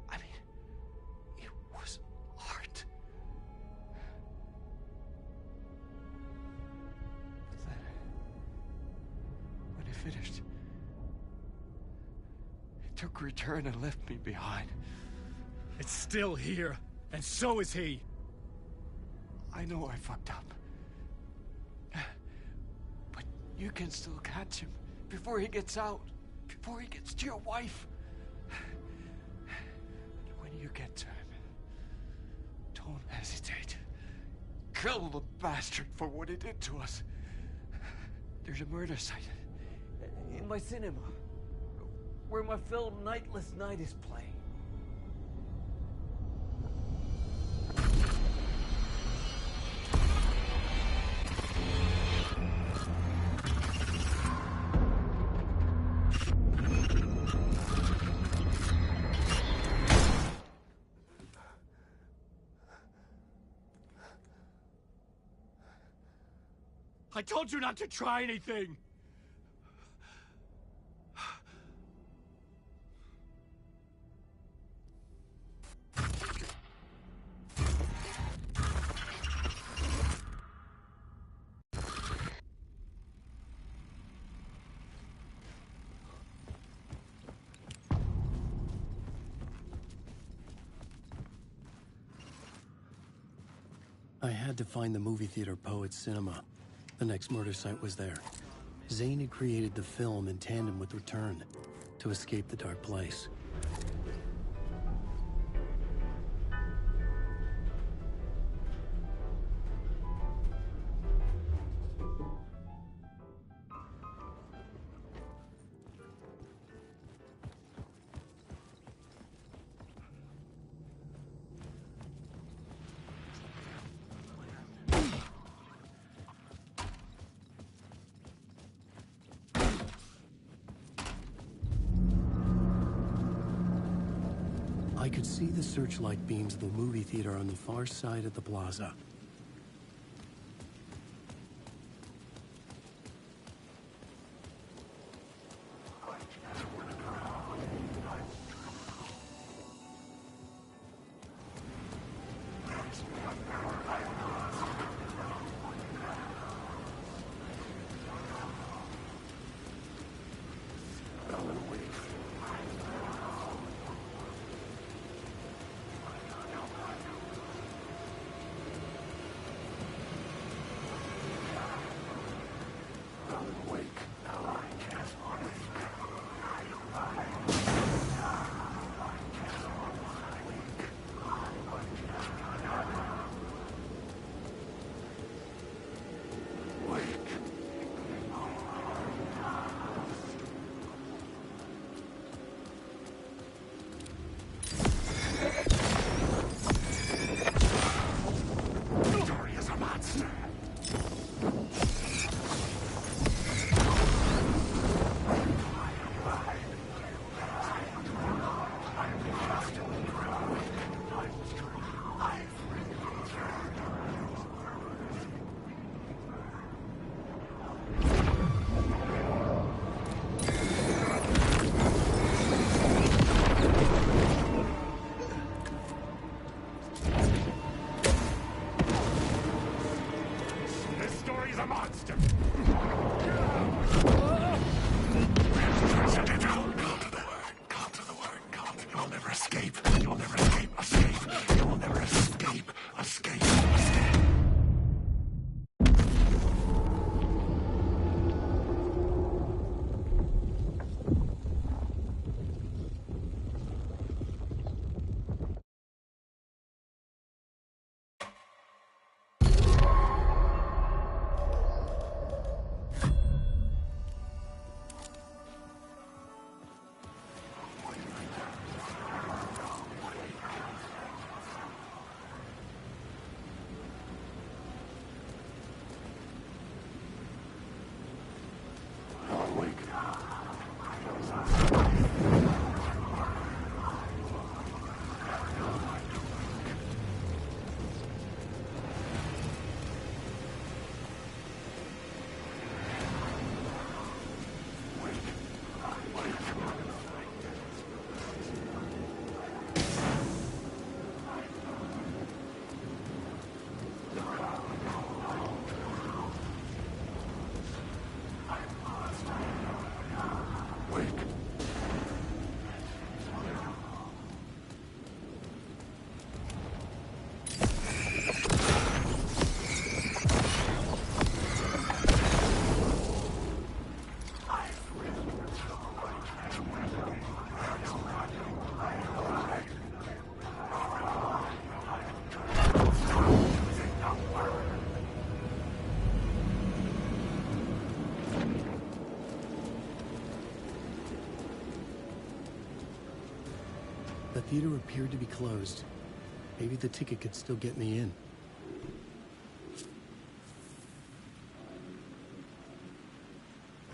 I mean, it was art. Then, when it finished, it took a return and left me behind. It's still here, and so is he. I know I fucked up. But you can still catch him before he gets out, before he gets to your wife. And when you get to him, don't hesitate. Kill the bastard for what he did to us. There's a murder site in my cinema where my film Nightless Night is playing. I told you not to try anything! I had to find the movie theater Poets Cinema. The next murder site was there. Zane had created the film in tandem with Return to escape the dark place. I could see the searchlight beams of the movie theater on the far side of the plaza. a monster! Come to the word. You'll never escape. You'll never escape. Escape. You'll never escape. Escape. The theater appeared to be closed. Maybe the ticket could still get me in.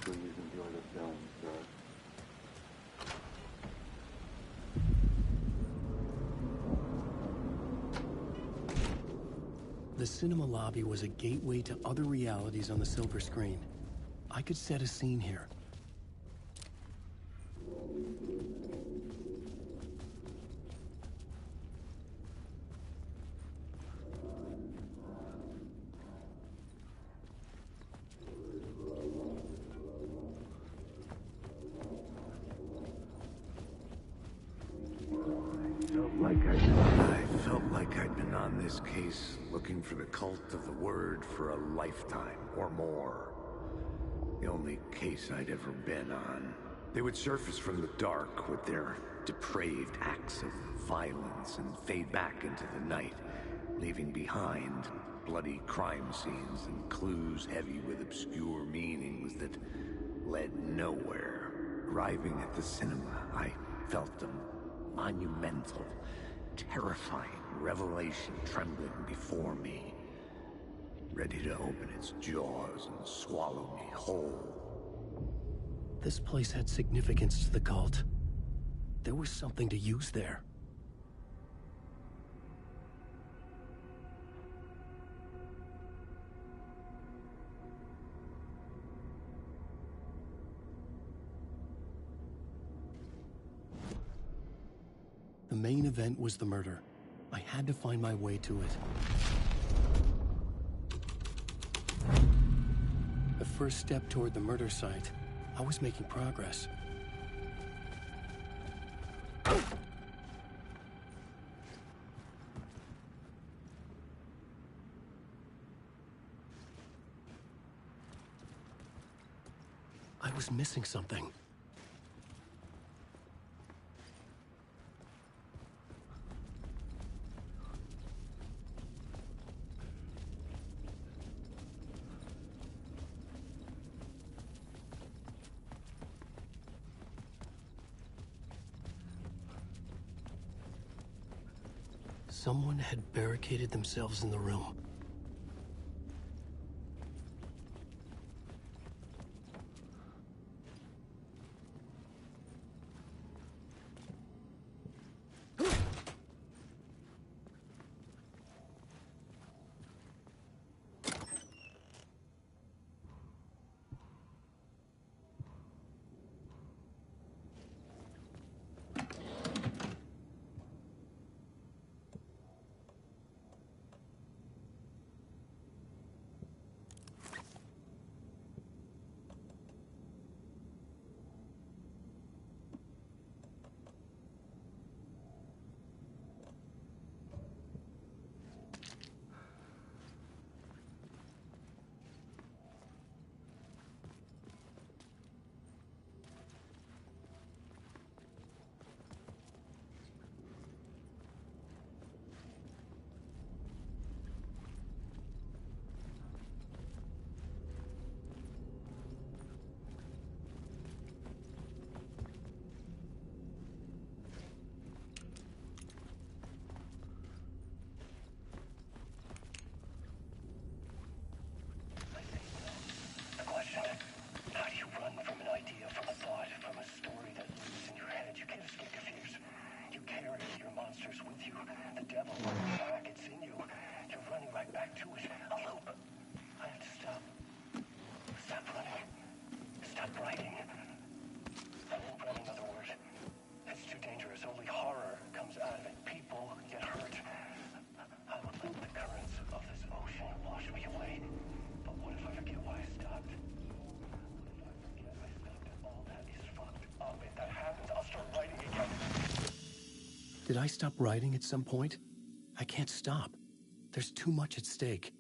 Please enjoy the film, sir. The cinema lobby was a gateway to other realities on the silver screen. I could set a scene here. I felt like I'd been on this case looking for the cult of the word for a lifetime or more. The only case I'd ever been on. They would surface from the dark with their depraved acts of violence and fade back into the night, leaving behind bloody crime scenes and clues heavy with obscure meanings that led nowhere. Arriving at the cinema, I felt a monumental, terrifying revelation trembling before me, ready to open its jaws and swallow me whole. This place had significance to the cult. There was something to use there. The main event was the murder. I had to find my way to it. The first step toward the murder site. I was making progress. I was missing something. Someone had barricaded themselves in the room. Did I stop writing at some point? I can't stop. There's too much at stake.